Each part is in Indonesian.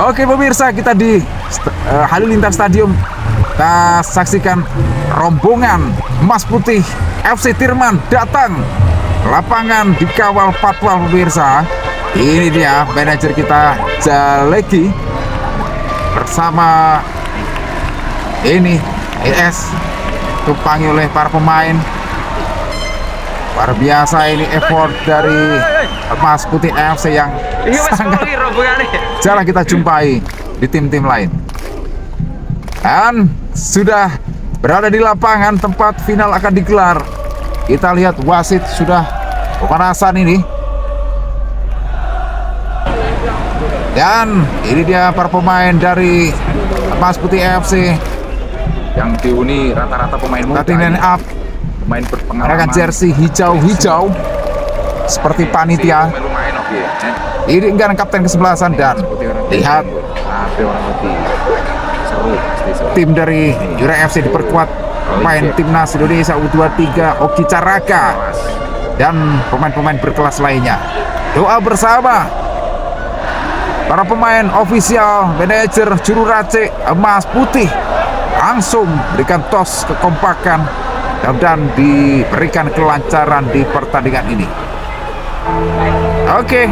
Oke pemirsa, kita di Halilintar Stadium. Kita saksikan rombongan Emas Putih FC Tirman datang. Lapangan dikawal patwal pemirsa. Ini dia manajer kita Jalegi bersama ini ES, tumpangi oleh para pemain. Luar biasa ini effort dari Emas Putih FC yang sangat jarang kita jumpai di tim-tim lain. Dan sudah berada di lapangan tempat final akan digelar. Kita lihat wasit sudah pemanasan ini. Dan ini dia para pemain dari Emas Putih FC yang dihuni rata-rata pemain muda, line up, pemain berpengalaman, jersey hijau-hijau seperti panitia. lumayan oke ya. Ini enggak kapten kesebelasan. Dan lihat Seru, pasti seru. tim dari Jura FC diperkuat pemain timnas Indonesia U23 Oki Caraka dan pemain-pemain berkelas lainnya. Doa bersama para pemain ofisial, manajer, juru racik Emas Putih langsung berikan tos kekompakan dan diberikan kelancaran di pertandingan ini. Oke.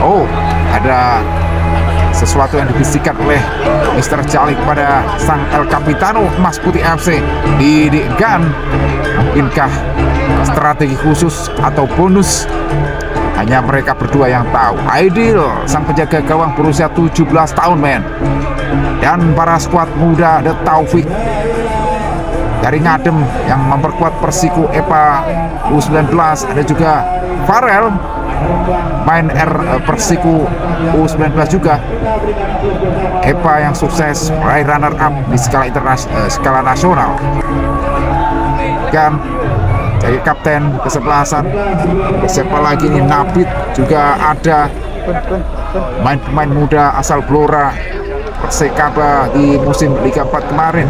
Oh, ada sesuatu yang dibisikkan oleh Mr. Jali kepada sang El Capitano Emas Putih FC. Didikan, mungkinkah strategi khusus atau bonus? Hanya mereka berdua yang tahu. Aidil, sang penjaga gawang berusia 17 tahun men. Dan para skuad muda The Taufik dari Ngadem yang memperkuat Persiku EPA U19. Ada juga Farel, main Persiku U19 juga, EPA yang sukses meraih runner up di skala nasional. Dan jadi kapten kesebelasan siapa lagi nih, Nabit juga ada, main-pemain muda asal Blora Persekaba di musim Liga 4 kemarin.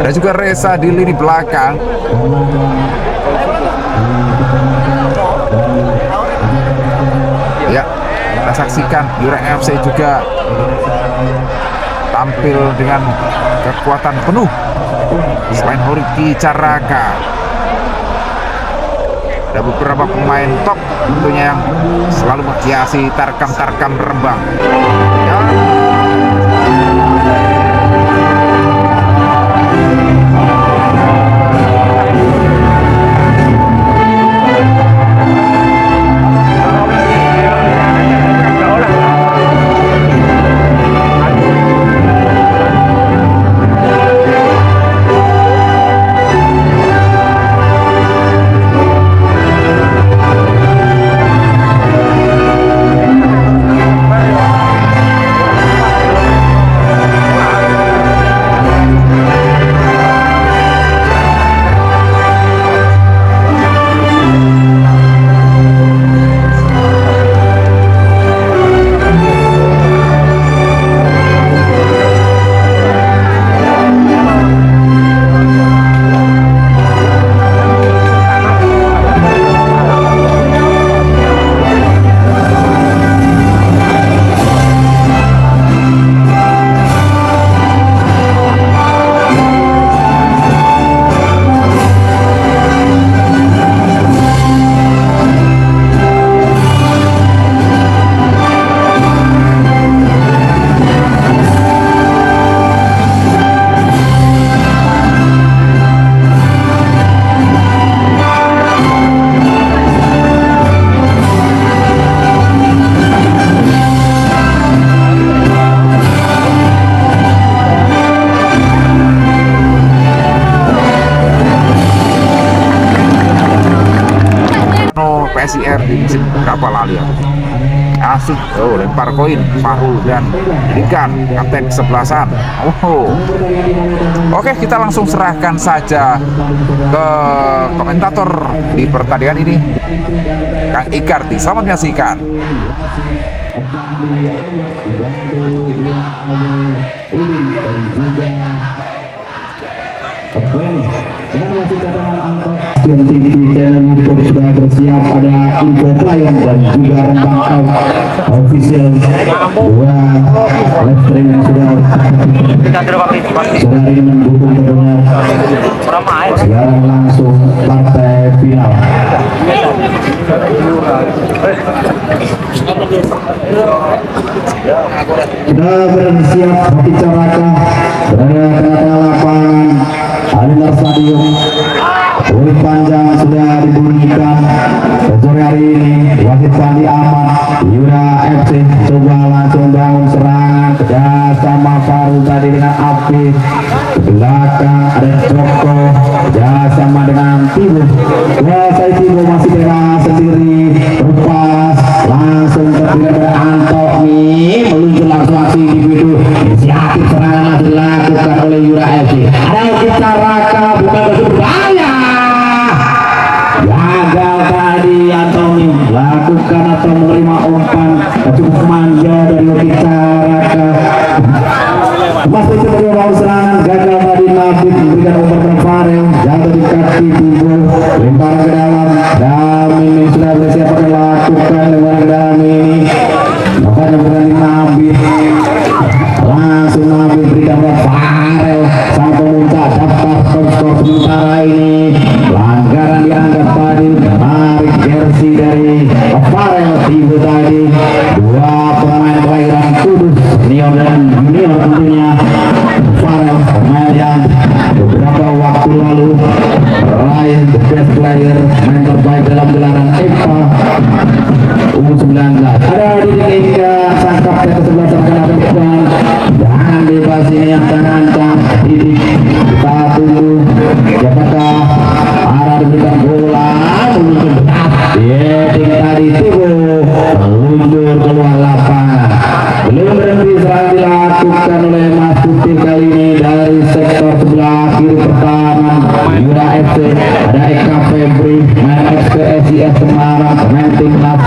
Ada juga Reza di lini belakang. Ya, kita saksikan Jura FC juga tampil dengan kekuatan penuh. Selain Horiki Caraka, ada beberapa pemain top tentunya yang selalu menghiasi tarkam-tarkam Rembang. Ya. PSIR di musim berapa lalu ya. Asik, lempar koin Fahrul dan Dikan, kapten kesebelasan. Oke, kita langsung serahkan saja ke komentator di pertandingan ini, Kang Ikarti. Selamat menyaksikan. Stasiun TV channel YouTube sudah bersiap, ada info klien dan juga rentang out official, dua live streaming sudah ini mendukung tentunya. Sekarang langsung partai final. Sudah bersiap bicarakan berada pada lapangan Alinar Stadium. Peluit panjang sudah dibunyikan. Sore hari ini wasit Pandi Ahmad Yura FC coba langsung bangun serangan kerjasama Faru tadi dengan Api. Belakang ada Joko kerjasama dengan Tibo. Kuasai Tibo masih bergerak sendiri, lepas langsung terpilih dari Antoni, meluncur langsung aksi individu. Inisiatif serangan dilakukan oleh Yura FC. Ada kita Raka bukan berbahaya. Gagal tadi Antoni lakukan atau menerima umpan cukup manja dari kita Raka. Masih sebagai bawah serangan gagal tadi Nabit memberikan umpan ke Farel, jatuh di kaki Tibo, lemparan ke dalam. Dami ini sudah bersiap akan lakukan lemparan ke dalam ini. Nampaknya berani Nabit, langsung Nabit berikan ke Farel sang pemuncak daftar skor sementara ini. Pelanggaran dianggap tadi, menarik jersey dari Farel Tibo tadi. Dua pemain kelahiran Kudus, senior dan junior tentunya. Farel pemain yang beberapa waktu lalu meraih the best player, main terbaik dalam gelaran EVA U19. Ada Didik Eka sang kapten ke-11 akan depan, jangan bebas ini yang terancam. Didik kita tunggu siapakah arah diberikan bola meluncur dekat. Heading tadi Tibo meluncur keluar lapangan. Belum berhenti serangan dilakukan oleh Mas Putih kali ini dari sektor sebelah kiri pertahanan Yura FC. Ada Eka Febri, main SPSIS Semarang, main timnas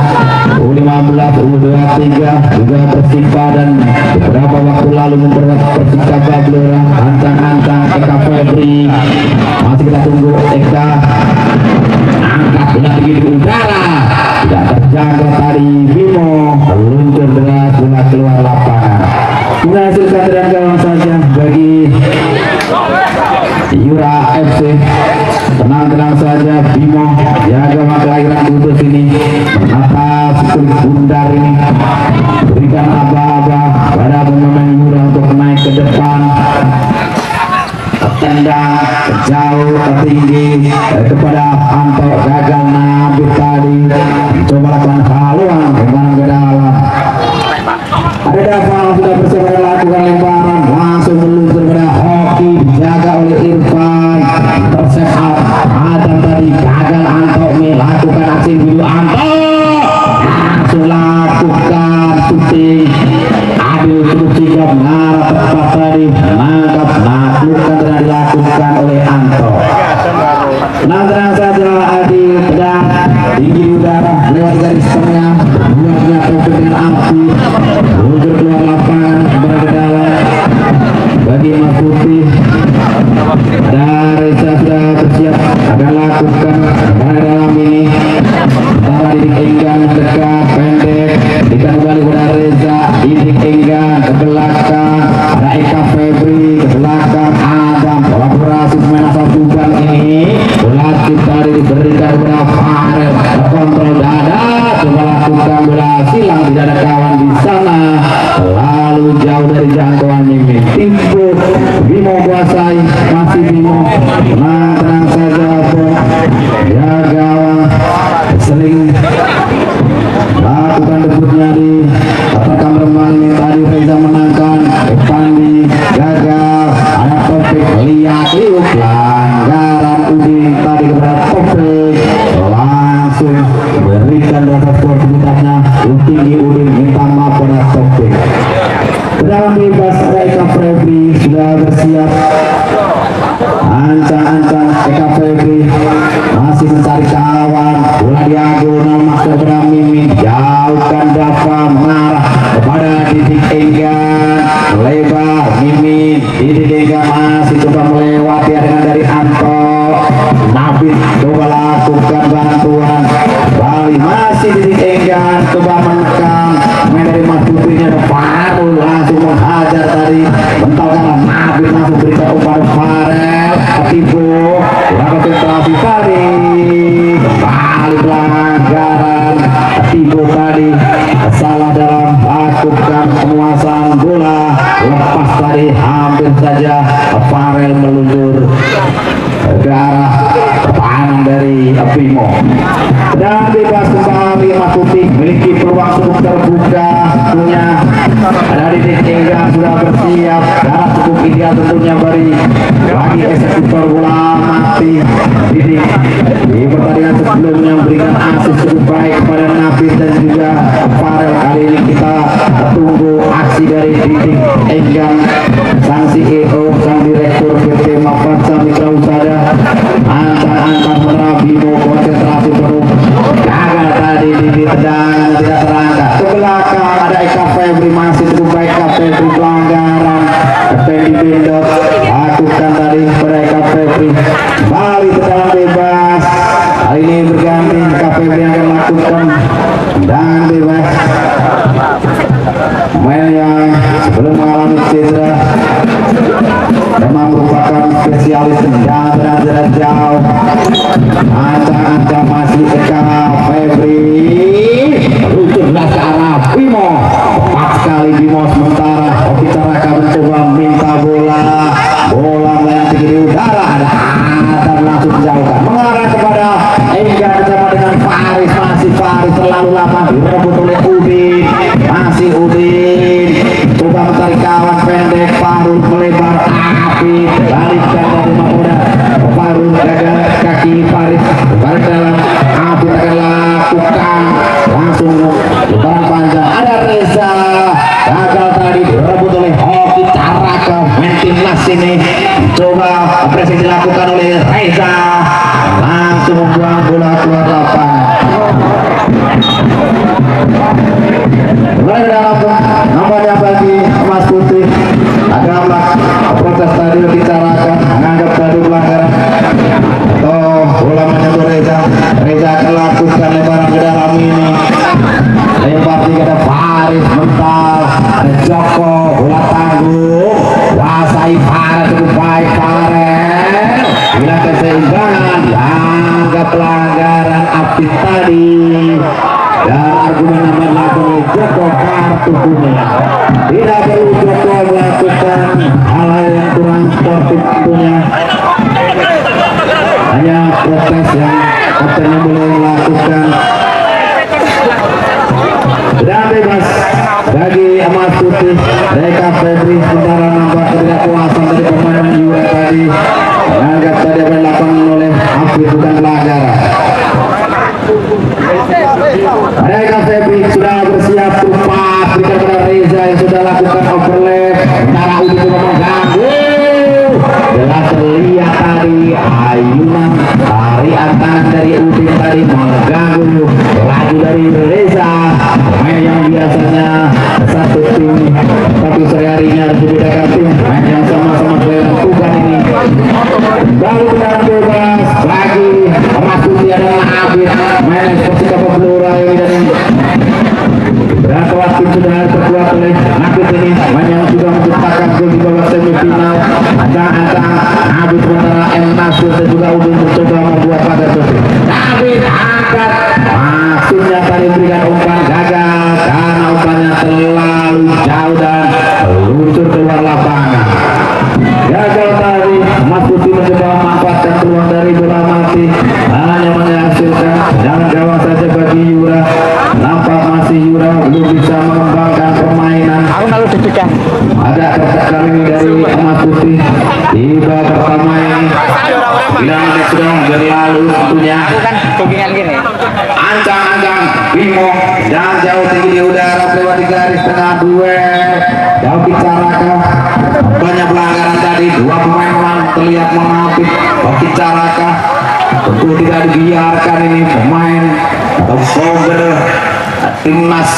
U15, U23, juga Persipa dan beberapa waktu lalu memperkuat Persika Bablora. Ancang-ancang Eka Febri, masih kita tunggu Eka angkat bola tinggi di udara, tidak terjangkau tadi Bimo meluncur deras bola keluar lapangan. Menghasilkan dan gawang saja bagi Yura FC. Tenang-tenang saja Bimo, jaga kelahiran Kudus ini, menata kulit bundar ini, berikan aba-aba pada pemain Yura untuk naik ke depan. Tendang jauh tinggi kepada Anto, gagal Nabi tadi, coba lakukan haluan lemparan ke dalam. Ada Daval sudah bersiap melakukan lemparan, langsung meluncur pada hoki, dijaga oleh Irfan, tersesat Adam tadi, gagal Anto melakukan aksi dulu. Anto langsung lakukan syuting, Adil cukup sigap mengarah tepat tadi, menangkap, naklukan telah dilakukan oleh Anto. Tenang saja Adil, pedang tinggi udara lewat garis tengah, buatnya topik dengan Api, meluncur keluar lapangan berada dalam bagi Mas Putih. Dari sudah bersiap akan lakukan berada dalam ini. Pertama Didik Enggan dekat pendek, kita kembali kepada Reza. Didik Enggan ke belakang, ada Eka Febri ke belakang, Adam kolaborasi pemain asal Tuban ini. Bola kita diberikan kepada Farel, kontrol dada, coba lakukan bola silang, tidak ada kawan di sana, lalu jauh dari jangkauan Mimin. Tibo Bimo kuasai, masih Bimo, tenang saja ya gawang sering lakukan debutnya di atas kameraman ini tadi. Reza menangkan Pandi, gagal, ada Topik lihat liuk, pelanggaran Udin tadi kepada Topik, langsung berikan data skor sebenarnya tinggi. Udin minta maaf pada Topik. Dalam bebas ada Eka Febri sudah bersiap, ancang-ancang Eka Febri masih mencari kawan, bola diagonal masuk kepada Mimin, jauhkan Dava, mengarah kepada Didik Enggan, lebar Mimin. Didik Enggan masih coba melewati dengan dari bantuan Bali masih ditinggalkan coba menekan main dari Mas Putrinya baru langsung menghajar tadi bentar kalah Nabi langsung berikan umpan Farel Atibo kurang konsentrasi tadi kembali pelanggaran Atibo tadi salah dalam lakukan penguasaan bola lepas tadi hampir saja Farel meluncur ke arah pertahanan dari Bimo dan bebas kembali Mas Putih memiliki peluang cukup terbuka punya ada di Enggang sudah bersiap jarak cukup ideal tentunya beri lagi eksekutor bola mati di pertandingan sebelumnya memberikan asis cukup baik kepada Nabi dan juga Farel. Kali ini kita tunggu aksi dari Didik Enggang sang CEO sang direktur PT Mafatsa Mitra Usada ancang-ancang Bimo konsentrasi penuh gagal tadi di tendangan tidak terangkat ke belakang ada Eka Febri masih cukup baik Eka Febri pelanggaran Fendi Bendot lakukan tadi pada Eka Febri balik tendangan bebas kali ini berganti Eka Febri yang akan lakukan tendangan bebas main yang sebelum mengalami cedera memang merupakan spesialis tendangan jarak jauh ancang-ancang masih Eka Febri luncurlah ke arah Bimo tepat sekali Bimo sementara Oki Caraka mencoba minta bola melayang tinggi di udara ada dan langsung dijauhkan mengarah kepada Enggang bersama dengan Faris masih Faris terlalu lama direbut oleh Udin masih Udin coba mencari kawan pendek Farul melebar api balikkan dari Mamuda Farul gagal kaki Faris balik dalam api akan lakukan langsung lebaran panjang ada Reza gagal tadi direbut oleh Oki Caraka main timnas ini coba pressing dilakukan oleh Reza langsung membuang bola keluar lapangan mulai dalam namanya bagi Mas Putih agama protes tadi dibicarakan menganggap tadi pelanggaran atau bola menyentuh Reza akan lakukan lebaran ke dalam ini lempar tiga ada Faris mental ada Joko bola tangguh kuasai Farel cukup baik Farel bila keseimbangan dianggap pelanggaran aktif tadi dan argumen yang dilakukan oleh Joko kartu kuning tidak perlu Joko melakukan hal yang kurang sportif tentunya hanya protes yang kaptennya boleh melakukan dan bebas bagi Mas Putih Eka Febri sementara nampak ketidakpuasan dari pemain Yura tadi menganggap tadi apa yang dilakukan oleh Afri bukan pelanggaran. Ada Eka Febri sudah bersiap tepat berikan kepada Reza yang sudah lakukan overlap sementara Udin coba mengganggu jelas terlihat tadi ayunan tarian tangan dari Udin tadi mengganggu laju dari Reza main yang biasanya satu tim tapi sehari-harinya harus dibedakan tim main yang sama-sama dilakukan ini baru tendangan bebas lagi Mas Putih adalah Abid main yang seperti kapal pelura ini dan berapa waktu sudah terbuat oleh Abid ini main yang sudah menciptakan gol di babak semifinal ancang-ancang Abid sementara M. Nasir dan juga Udin mencoba membuat pada Putih Abid angkat maksudnya tadi memberikan umpan gagal karena umpannya terlalu jauh dan luncur keluar lapangan gagal tadi Mas Putih mencoba memanfaatkan peluang dari bola mati hanya menghasilkan jangan gawang saja bagi Yura nampak masih Yura belum bisa mengembangkan permainan ada protes kali ini dari Mas Putih di babak pertama ini bila menit sudah berlalu tentunya ancang-ancang Bimo dan jauh tinggi di udara lewati garis tengah duel jauh Caraka banyak pelanggaran tadi dua pemain memang terlihat menapis Oki Caraka tentu tidak dibiarkan ini pemain atau sumber timnas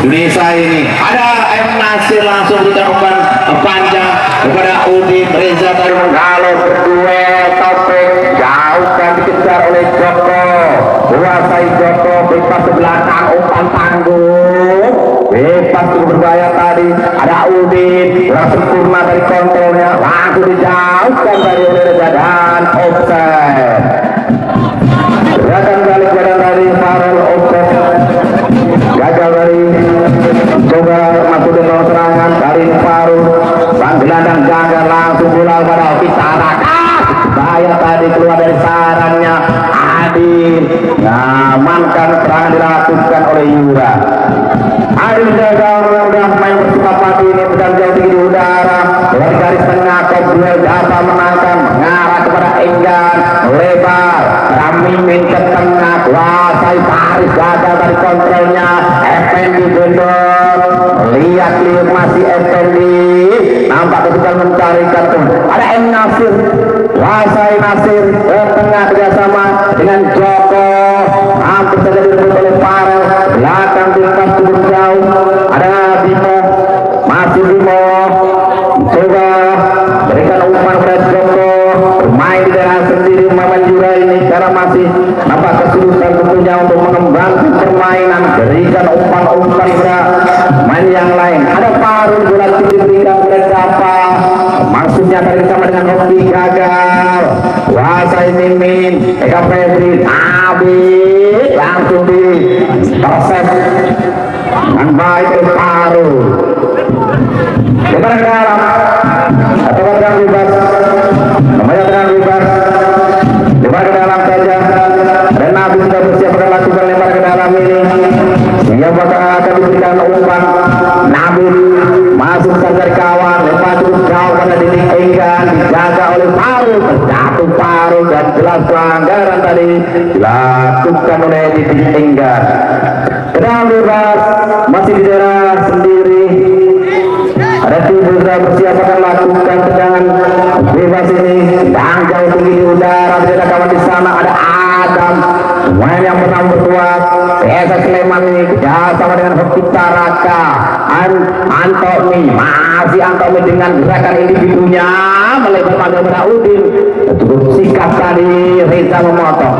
Indonesia ini ada M. Nasir langsung berikan umpan panjang kepada Udin Reza tadi menghalau berduel tapi jauh kan dikejar oleh Joko lepas cukup berbahaya tadi. Ada Udin, kurang sempurna dari kontrolnya, langsung dijauhkan dari Reza dan offside. Gerakan balik badan dari Farel offside. Gagal dari coba masuk di dalam serangan dari Farul. Sang gelandang gagal langsung bola pada Pitarakas. Bahaya tadi keluar dari sarangnya. Adil ngamankan serangan dilakukan oleh Yura. Adil gagal sudah main bersepakat ini sedang jauh tinggi di udara. Dari garis tengah kop duel dapat menangkan mengarah kepada Enggan lebar. Mimin ke tengah kuasai Paris gagal dari kontrolnya. Effendi gendong lihat masih Effendi nampak kesukaan mencarikan tuh. Ada M Nasir kuasai Nasir ke tengah kerjasama dengan Joko hampir saja direbut oleh Farel. Belakang bintang cukup jauh. Ada Bimo masih Bimo coba berikan umpan kepada Joko bermain di daerah sendiri Manjura ini karena masih nampak kesulitan tentunya untuk mengembangkan permainan. Berikan umpan-umpan kepada main yang lain. Ada Farul bola diberikan kepada Japa maksudnya tadi sama dengan Hoki gagal. Kuasai Mimin Eka Febri habis langsung di proses dengan baik oleh Farul. Lebar ke dalam atau terang bebas namanya terang bebas lebar ke dalam saja. Dan Nabi sudah bersiap akan lakukan lebar ke dalam ini. Siapa akan diberikan umpan. Nabi masuk dari kawan lebar cukup jauh pada dinding Enggan dijaga oleh Farul. Terjatuh Farul dan jelas pelanggaran tadi dilakukan oleh dinding Enggan. Terang bebas masih di daerah sendiri. Ada tim berusaha bersiap akan lakukan tendangan bebas ini. Dan jauh tinggi di udara. Ada kawan di sana. Ada Adam. Main yang pernah berbuat. PSS Sleman ini kerjasama dengan Hoki Taraka. Antoni masih Antoni dengan gerakan individunya melebar pada pada Udin. Cukup sikat tadi Reza memotong.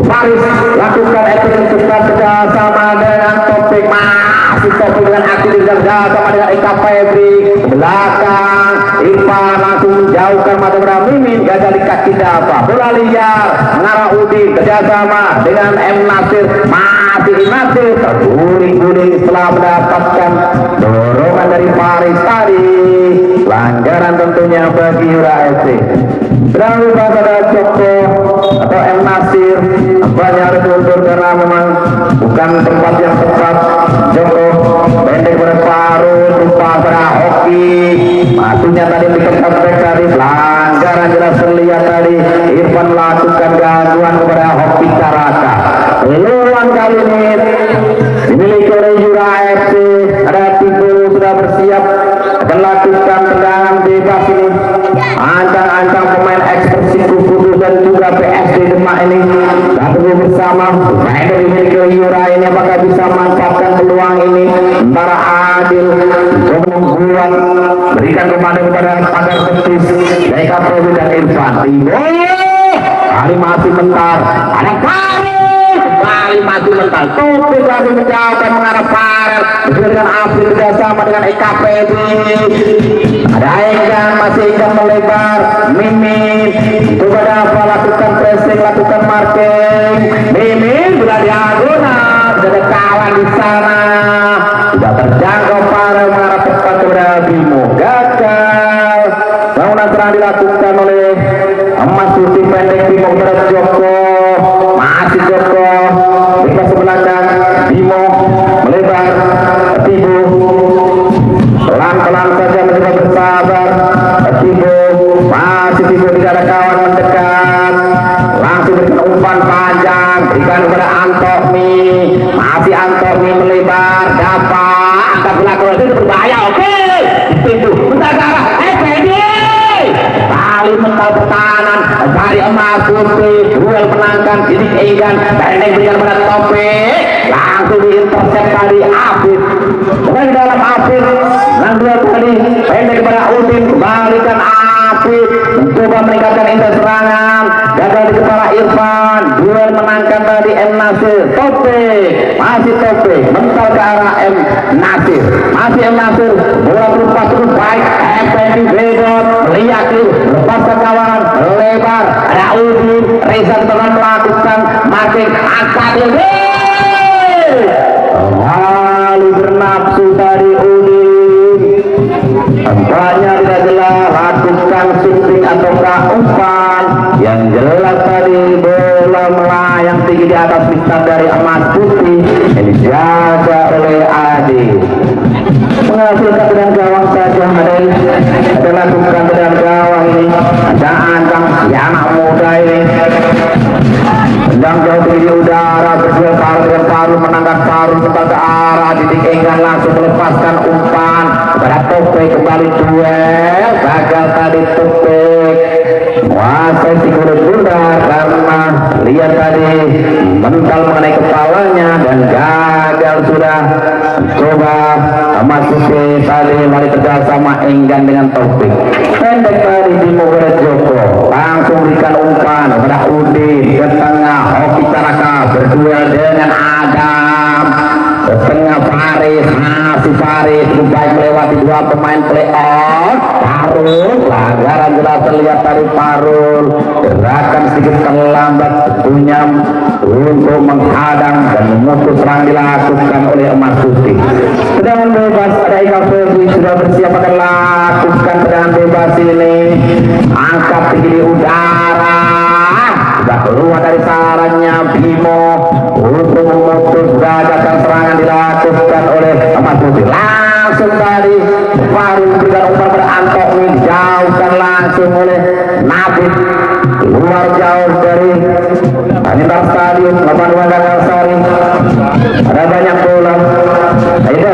Paris lakukan action cepat kerjasama dengan Topik. Masih Topik dengan aktif kerjasama dengan Eka Febri belakang. Irfan langsung menjauhkan mata pada Mimin gagal di kaki Dapa. Bola liar mengarah Udin kerjasama dengan M Nasir. Masih Nasir terguling-guling setelah mendapatkan dorongan dari Paris tadi. Pelanggaran tentunya bagi Yura FC. Sedang lupa pada Joko atau M Nasir banyak harus mundur karena memang bukan tempat yang tepat. Joko pendek pada Farul lupa pada Hoki matunya tadi dikejar dari pelanggaran jelas terlihat tadi. Irfan melakukan gangguan kepada Hoki Taraka. Peluang kali ini dimiliki oleh Yura FC. Ada Timbul sudah bersiap akan lakukan tendangan bebas ini. Ancang-ancang pemain ekspresi Kudu dan juga PSD Demak ini satu bersama main dari dimiliki oleh Yura ini. Apakah bisa manfaatkan peluang ini? Antara Adil coba membuat berikan kepada pagar betis dari Kapolri dan Irfan. Kali masih mentar ada kali masih mentar Topik lagi menjauhkan mengarah Farel bersama dengan Afri bersama dengan Eka Febri. Ada Enggan masih Enggan melebar. Mimin coba dapat lakukan pressing lakukan marking. Mimin sudah diagonal ada kawan di sana tidak terjangkau. Farel mengarah tepat kepada Bimo gagal. Bangunan serang dilakukan oleh Emas Putih pendek Bimo kepada Joko. Masih Joko bebas belakang. Bimo melebar Tibu pelan-pelan saja mencoba bersabar. Tibu masih Tibu tidak ada kawan mendekat. Langsung berikan umpan panjang berikan kepada Antoni. Masih Antoni melebar dapat angkat belakang itu berbahaya. Oke pintu bentar ke arah kali mental pertahanan dari Emas Putih. Duel penangkan Didik Enggan pendek berikan pada Topik langsung diintercept tadi Afif. Bukan dalam Afif dan dua tadi pendek kepada Udin kembalikan Afif mencoba meningkatkan intensitas serangan gagal di kepala Irfan. Duel menangkan tadi M Nasir. Topik masih Topik mental ke arah M Nasir. Meliaki lepaskan kawanan lebar, ada Udin Reza telah melakukan marking angkat ini lalu bernafsu dari Udin tampaknya tidak jelas lakukan shooting ataukah umpan yang jelas tadi bola melayang tinggi di atas bintang dari emas putih yang dijaga oleh Adi menghasilkan dengan gawang saja ada lakukan dengan gawang ini ada Antang si anak muda ini sedang jauh tinggi udara berdua paru dengan paru menangkap paru kembali ke arah Didik Enggan langsung melepaskan umpan kepada Topik kembali duel gagal tadi Topik menguasai si kulit bunda karena lihat tadi mental mengenai kepalanya dan gagal sudah coba masuk tadi mari kerjasama Enggan dengan Topik pendek tadi di Mogoret Joko langsung berikan umpan kepada Udin ke tengah Hoki Caraka berduel dengan Adam ke tengah Faris masih Faris baik melewati dua pemain playoff Parul pelanggaran jelas terlihat dari Parul gerakan sedikit terlambat tentunya untuk menghadang dan memutus serangan dilakukan oleh Emas Putih. Tendangan bebas ada Ika Febri sudah bersiap akan lakukan tendangan bebas ini angkat tinggi di udara sudah keluar dari sarannya Bimo untuk memutus gagasan serangan dilakukan oleh Emas Putih langsung tadi Farid berikan umpan pada Antoni dijauhkan langsung oleh Nabit keluar jauh dari Anindar Stadium lapangan Gangasari ada banyak bola ayo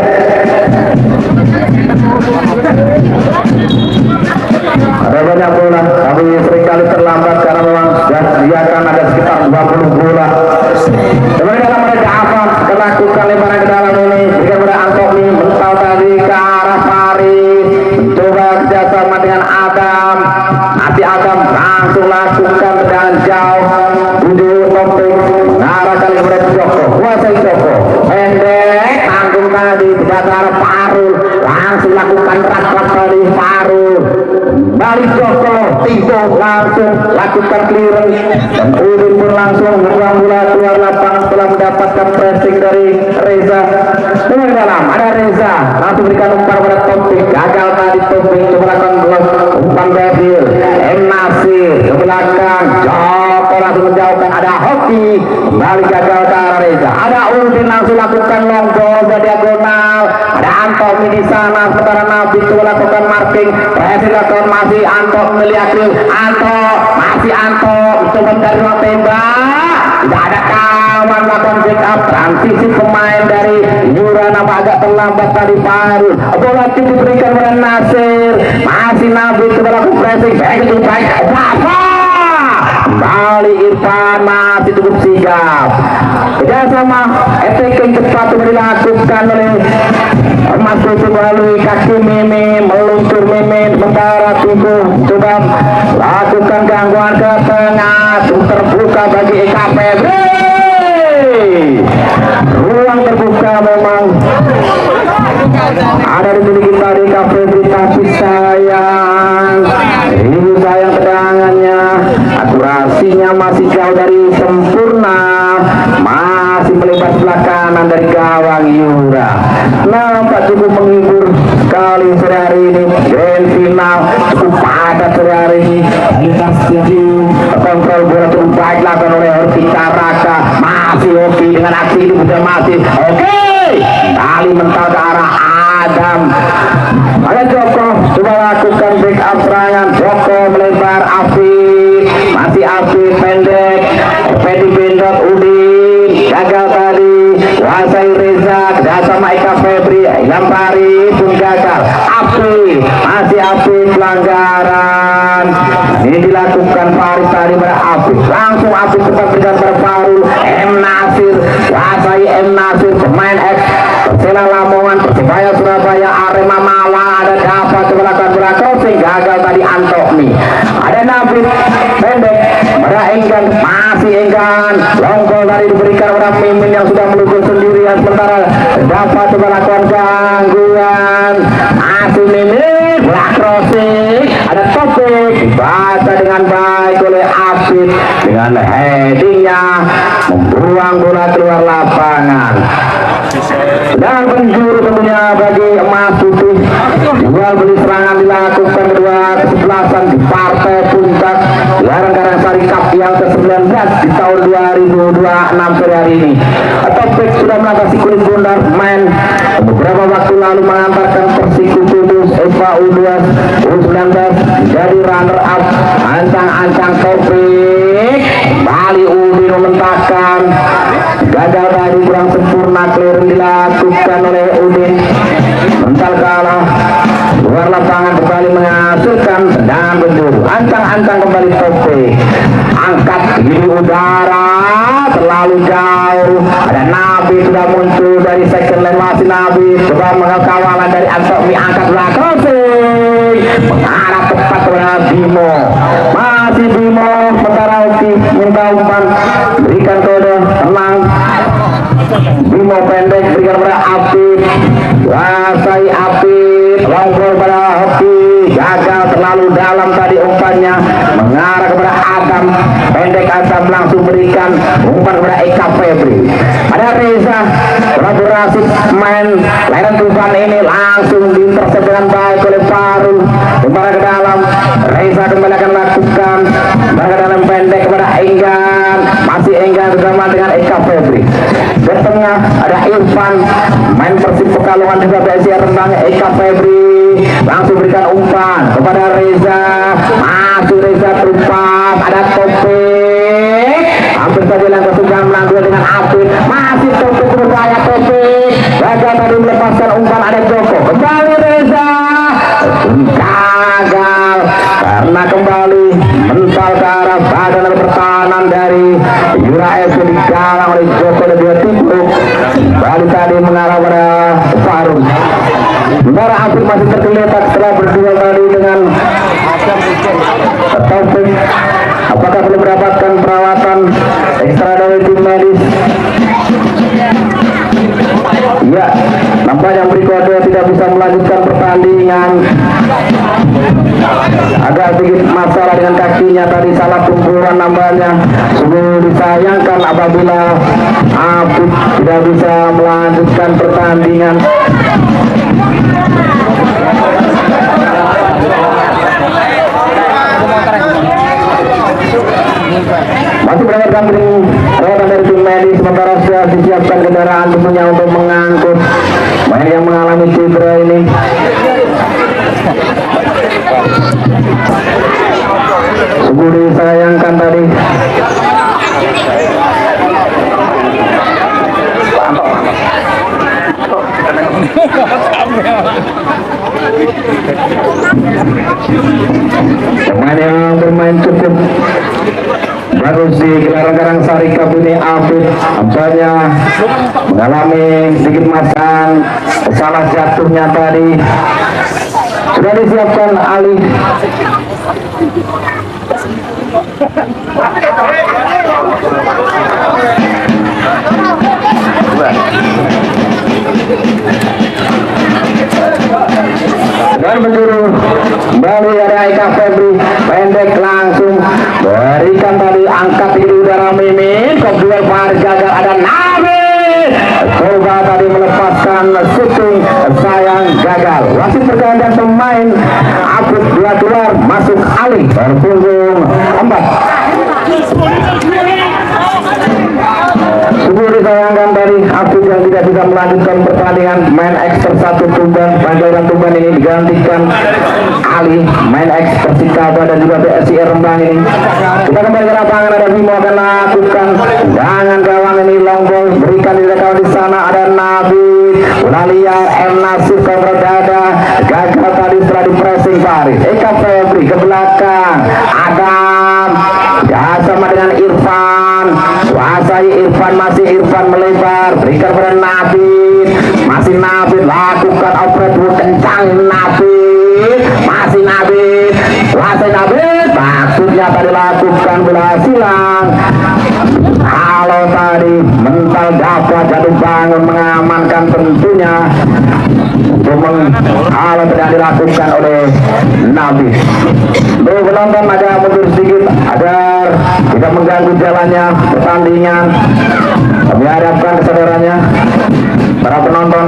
ada banyak bola tapi seringkali terlambat karena memang sudah disediakan ada sekitar 20 bola sebenarnya dalam mereka apa melakukan lebaran ke dalam ini jika pada Antoni mental tadi ke arah Faris mencoba kerjasama dengan Adam nanti Adam langsung lakukan dengan jauh duduk Topik mengarah kali kepada Joko kuasai Joko pendek tanggung tadi tidak ke arah Parul langsung lakukan rak tadi Parul balik Joko Tito langsung lakukan clearance dan Udin pun langsung membuang bola keluar lapangan setelah mendapatkan pressing dari Reza dengan dalam ada Reza langsung berikan umpan pada Topik gagal tadi Topik coba lakukan blok umpan Bedil M. Nasir ke belakang Joko langsung menjauhkan ada Hoki kembali gagal ke arah Reza ada Udin langsung lakukan long ball ke diagonal ada Antoni di sana sementara Nabi coba lakukan marking pressing masih Anto Meliaki Anto masih Anto coba mencari ruang tembak tidak ada kawan melakukan pick up transisi pemain dari Yura nampak agak terlambat tadi Farul bola diberikan kepada Nasir masih Nabi coba lakukan pressing baik kembali Irfan masih cukup sigap kerjasama attacking cepat dilakukan oleh Emas Putih melalui kaki Mimin meluncur Mimin sementara Tigo coba lakukan gangguan ke tengah terbuka bagi Eka Febri ruang terbuka memang ada dimiliki tadi Eka Febri tapi sayang ini sayang tendangannya akurasinya masih jauh dari sempurna masih melebar sebelah kanan dari gawang Yura nampak cukup menghibur sekali sore hari ini grand final cukup padat sore hari ini lintas stadium kontrol bola cukup baik dilakukan oleh Hoki Caraka masih Hoki dengan aksi ini sudah masih oke kali mental ke arah Adam ada Joko coba lakukan backup serangan Joko melebar Afif masih Afif pendek Fedi Bendot Udin gagal tadi kuasai Reza kerjasama Eka Febri Lampari pun gagal Afif masih Afif pelanggaran ini dilakukan Faris tadi pada Afif langsung Afif cepat berikan pada Farul M. Nasir kuasai M. Nasir pemain X Persela Lamongan Persebaya Surabaya Arema Malang ada dapat melakukan bola crossing gagal tadi Antoni ada Nabi pendek pada Enggan masih Enggan long ball tadi diberikan pada Mimin yang sudah melukul sendirian sementara dapat melakukan gangguan masih Mimin bola crossing ada Topik dengan headingnya membuang bola keluar lapangan. Dan penjuru tentunya bagi emas putih. Jual beli serangan dilakukan kedua kesebelasan di partai puncak Garang Karangsari Cup yang ke-19 di tahun 2026 sore hari ini. Topik sudah mengatasi kulit bundar main beberapa waktu lalu mengantarkan Persiku Kudus Eva U19 jadi runner up. Ancang-ancang Topik Bali Udin mementakkan gagal tadi, kurang sempurna, clearing dilakukan oleh Udin, mental kalah luar lapangan, kembali menghasilkan tendangan penjuru. Ancang-ancang kembali Topik, angkat di udara terlalu jauh, ada Nabi sudah muncul dari second line, masih Nabi coba mengkawalan dari Antomi, angkat belakang mengarah tepat kepada Bimo, masih Bimo Mentarauti minta umpan, berikan kode tenang. Bimo pendek berikan kepada Apit, kuasai Apit, longkol pada Hoki, gagal terlalu dalam tadi umpannya, mengarah kepada Adam, pendek Adam langsung berikan umpan kepada Eka Febri. Ada Reza, kolaborasi main layanan Tufan ini langsung diintersep dengan baik oleh Farul, kembali ke dalam. Reza kembali akan lakukan kembali ke dalam, pendek kepada Enggan, masih Enggan bersama dengan Eka Febri. Di tengah ada Irfan, main Persib Pekalongan juga PSIS Rembang. Eka Febri langsung berikan umpan kepada Reza, masih Reza terumpan, ada Topik, hampir saja langkah sudah melanjutkan dengan Apit, masih Topik berbahaya. Topik gagal tadi melepaskan umpan, ada Joko, kembali Reza, gagal karena kembali mental ke arah badan pertahanan dari Yura FC digalang oleh Joko dan dia tipu balik tadi mengarah pada Farul. Sementara Apit masih tergeletak setelah berdua tadi dengan Taufik. Apakah belum mendapatkan perawatan ekstra dari tim medis? Ya, nampaknya berikutnya tidak bisa melanjutkan pertandingan. Agak sedikit masalah dengan kakinya tadi, salah tumpuan nampaknya. Sungguh disayangkan apabila Apit tidak bisa melanjutkan pertandingan. Masih berdasarkan perawatan dari tim medis, sementara sudah disiapkan kendaraan tentunya untuk mengangkut main yang mengalami cedera ini. Sungguh disayangkan tadi. Pemain yang bermain cukup bagus di Gelaran Karangsari Cup ini, Apit, nampaknya mengalami sedikit masalah, salah jatuhnya tadi. Sudah disiapkan Ali. Dan penjuru kembali ada Eka Febri, pendek langsung berikan tadi, angkat di udara Mimin, kemudian Farid gagal, ada Nabi coba tadi melepaskan shooting, sayang gagal. Wasit pergantian pemain, Apit dua keluar, masuk Ali berpunggung 4. Sungguh disayangkan dari Apit yang tidak bisa melanjutkan pertandingan. Main ekster 1 Tuban, Panjairan Tuban ini digantikan Ali, main ekster Persikaba dan juga PSIS Rembang ini. Kita kembali ke lapangan, ada Bimo akan lakukan jangan gawang ini, long ball berikan di kawan di sana, ada Nabi bola liar, M Nasif kontra dada, gagal tadi setelah di pressing Farid. Eka Febri ke belakang, Adam ya sama dengan Irfan, kuasai Irfan, masih Irfan melebar, berikan pada Nabi, masih Nabi lakukan operate kencang, Nabi masih Nabi, kuasai Nabi, maksudnya tadi lakukan bola silang. Kalau tadi mental dapat jatuh bangun mengamankan tentunya Hal yang dilakukan oleh Nabi. Penonton agak mundur sedikit agar tidak mengganggu jalannya pertandingan. Kami harapkan kesadarannya para penonton.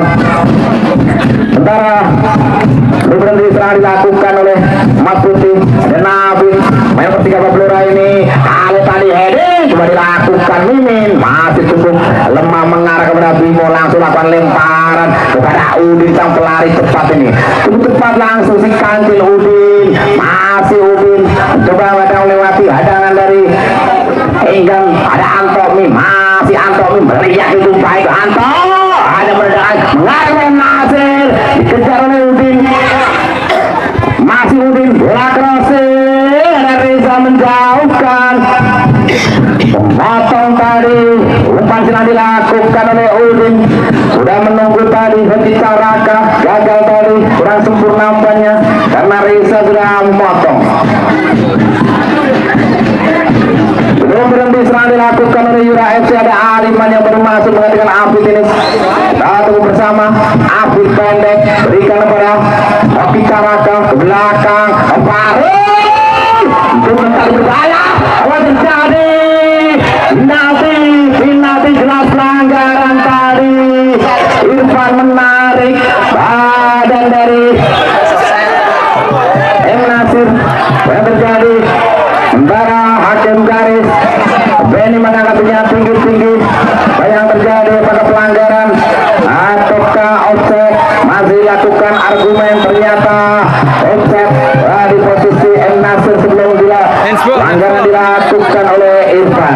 Sementara berhenti serang dilakukan oleh Mas Putih dan Nabi. Main persika Blora ini hal tadi heading cuma dilakukan Mimin masih cukup lemah mengarah kepada Bimo, langsung lakukan lemparan kepada Udin sang pelari cepat ini. Cukup cepat langsung si Kancil Udin, masih Udin coba melewati hadangan dari Enggang, ada Antomi, masih Antomi meriak itu baik Anto, ada meledakan mengarah Nasir dikejar oleh Udin, masih Udin bola crossing, ada Reza menjauhkan memotong tadi umpan sedang dilakukan oleh Udin, sudah menunggu tadi Henti Caraka gagal tadi kurang sempurna umpannya karena Reza sudah memotong. Belum berhenti serang dilakukan oleh Yura FC, ada Aliman yang baru masuk mengatakan Afid ini. Kita tunggu bersama Afid pendek berikan kepada Hoki Caraka ke belakang untuk mencari berbahaya. Apa terjadi? Penalti jelas pelanggaran tadi. Irfan menarik badan dari Nasir. Apa yang terjadi? Sementara hakim garis Benny menanggapinya tinggi-tinggi. Apa yang terjadi pada pelanggaran ataukah offset? Masih lakukan argumen ternyata offset di posisi Nasir sebelum pelanggaran dilakukan oleh Irfan.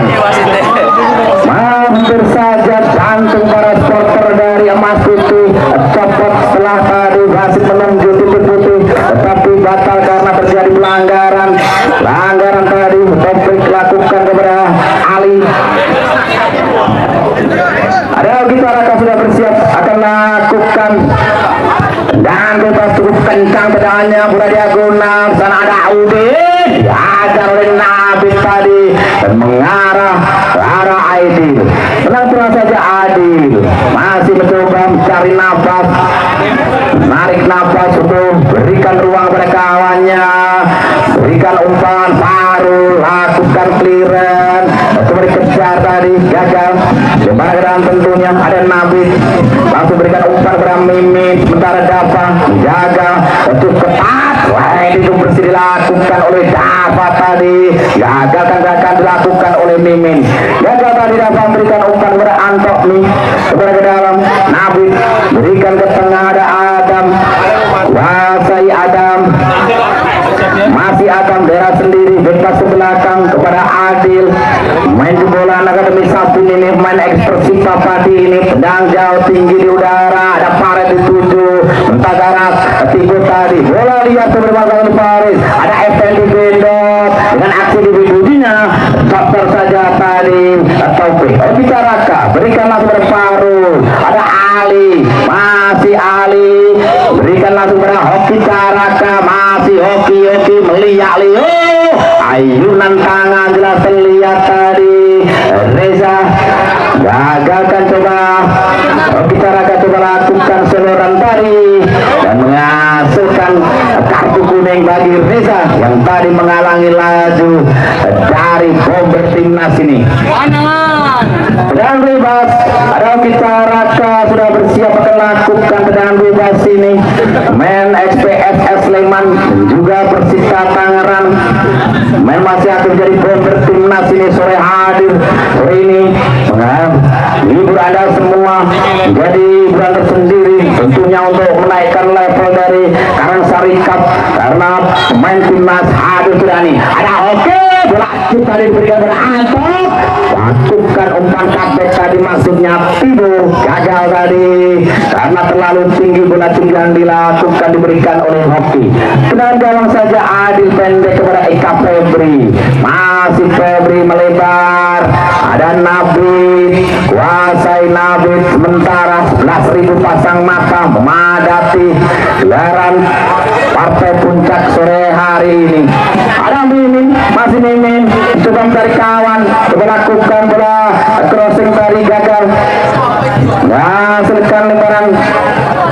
Hampir saja jantung para supporter dari Emas Putih copot setelah tadi wasit menunggu titik putih, tetapi batal karena terjadi pelanggaran tadi. Topik lakukan kepada Ali. Ada kita Raka sudah bersiap akan lakukan dan bebas cukup kencang tendangannya Bura diagonal. Sana ada Udin diajar oleh Nabi tadi dan mengarah ke arah Aidil. Tenang saja Adil masih mencoba mencari nafas, narik nafas untuk berikan ruang pada kawannya, berikan umpan baru, lakukan clearance, coba dikejar tadi gagal. Dan tentunya ada Nabi langsung berikan umpan kepada Mimin, sementara Dava jaga untuk ketat. Itu bersih dilakukan oleh Dava tadi, gagal akan dilakukan oleh Mimin. Gagal tadi Dava memberikan umpan kepada Antoni, kepada ke dalam. Nabi berikan ke tengah, ada Adam, kuasai Adam, masih Adam daerah sendiri, bebas ke belakang kepada Adil. Main di bola Akademi Sapin ini, main ekspresi Papadi ini, pedang jauh tinggi di udara, ada Paret dituju Mentagarat tiga tadi, bola lihat sebenarnya Paris, ada Effendi Bendot dengan aksi di bidudinya, faktor saja tadi Taufik. Bicaraka berikan langsung kepada Faru, ada Ali, masih Ali, berikan langsung kepada Hoki Caraka, masih Hoki melihat Leo, ayunan tangan jelas terlihat tadi. Reza gagalkan coba Hoki Caraka coba lakukan seloran tadi dan menghasilkan kartu kuning bagi Reza yang tadi menghalangi laju dari bomber timnas ini. Dan bebas ada Hoki Caraka sudah bersiap akan lakukan tendangan bebas ini. Men XPSS Sleman juga Persita Tangerang men masih akan jadi bomber timnas ini sore hadir sore ini menghibur Anda semua menjadi hiburan tersendiri tentunya untuk menaikkan level dari Karangsari Cup karena pemain timnas hadir sudah nih. Ada oke bola kita diberikan kepada Anton, lakukan umpan kapek tadi maksudnya Tibo, gagal tadi karena terlalu tinggi bola tinggal dilakukan diberikan oleh Hoki. Tenang gawang saja Adil pendek kepada Eka Febri, masih Febri melebar, ada Nabi, kuasai Nabi, sementara 11.000 pasang mata memadati gelaran partai puncak sore hari ini. Ada Mimin, masih Mimin coba mencari kawan, coba lakukan bola crossing tadi gagal, menghasilkan lemparan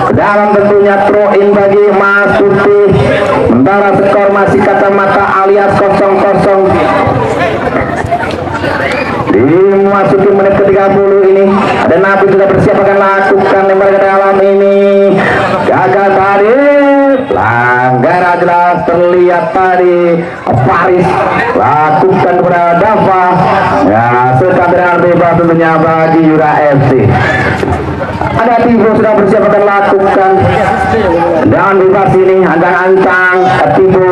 ke dalam tentunya throw in bagi Mas Putih. Sementara skor masih kacamata alias 0-0. Dimasuki menit ke-30 ini ada Nabi sudah bersiap akan lakukan lempar ke dalam ini, gagal tadi, pelanggaran jelas terlihat tadi. Faris lakukan kepada Dava, ya sekarang bebas tentunya bagi Yura FC. Ada Tibo sudah bersiap akan lakukan dan bebas ini, ancang-ancang Tibo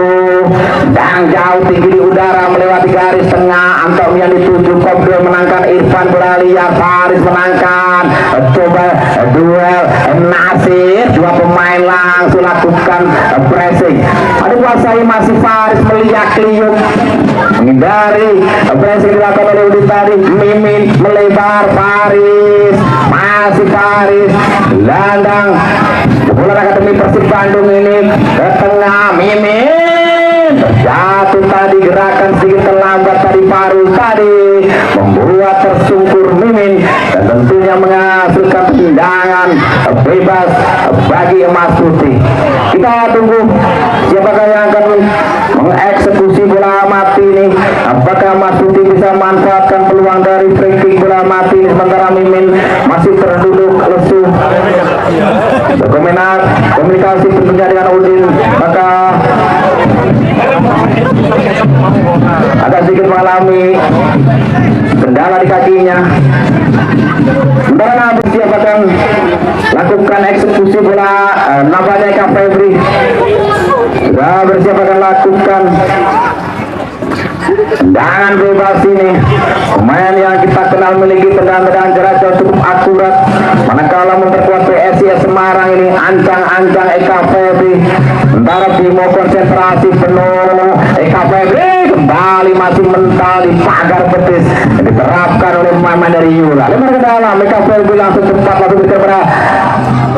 dan jauh tinggi di udara melewati garis tengah. Antok yang dituju Kopdel menangkan Irfan bola liar, Faris menangkan, coba duel Nasir, dua pemain langsung lakukan pressing. Ada kuasai masih Faris melihat Kliuk menghindari pressing dilakukan oleh Udin tadi. Mimin melebar, Faris masih Faris landang bola Akademi Persib Bandung ini ke tengah. Mimin jatuh tadi, gerakan sedikit terlambat tadi Farul tadi membuat tersungkur Mimin dan tentunya menghasilkan tendangan bebas bagi Emas Putih. Kita tunggu siapakah yang akan mengeksekusi bola mati ini. Apakah Emas Putih bisa manfaatkan peluang dari free kick bola mati ini, sementara Mimin masih terduduk lesu. Komunikasi tentunya dengan Udin, maka agak sedikit mengalami kendala di kakinya. Sementara Nabi siap akan lakukan eksekusi bola. Nampaknya Eka Febri sudah bersiap akan lakukan tendangan bebas ini. Pemain yang kita kenal memiliki tendangan jarak jauh cukup akurat, manakala memperkuat PSIS Semarang ini ancang-ancang Eka Febri. Sementara Bimo konsentrasi penuh, Eka Febri kembali masih mental di pagar betis yang diterapkan oleh pemain dari Yura. Lempar ke dalam, Eka Febri langsung cepat langsung kepada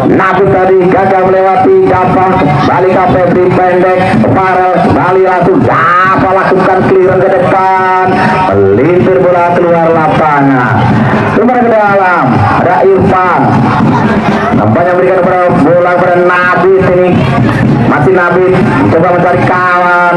Nabi tadi, gagal melewati Java, balik ke Febri pendek, Farel kembali langsung Java lakukan clearance ke depan, melintir bola keluar lapangan. Lempar ke dalam, ada Irfan, nampaknya berikan bola kepada Nabi ini. Masih Nabi coba mencari kawan,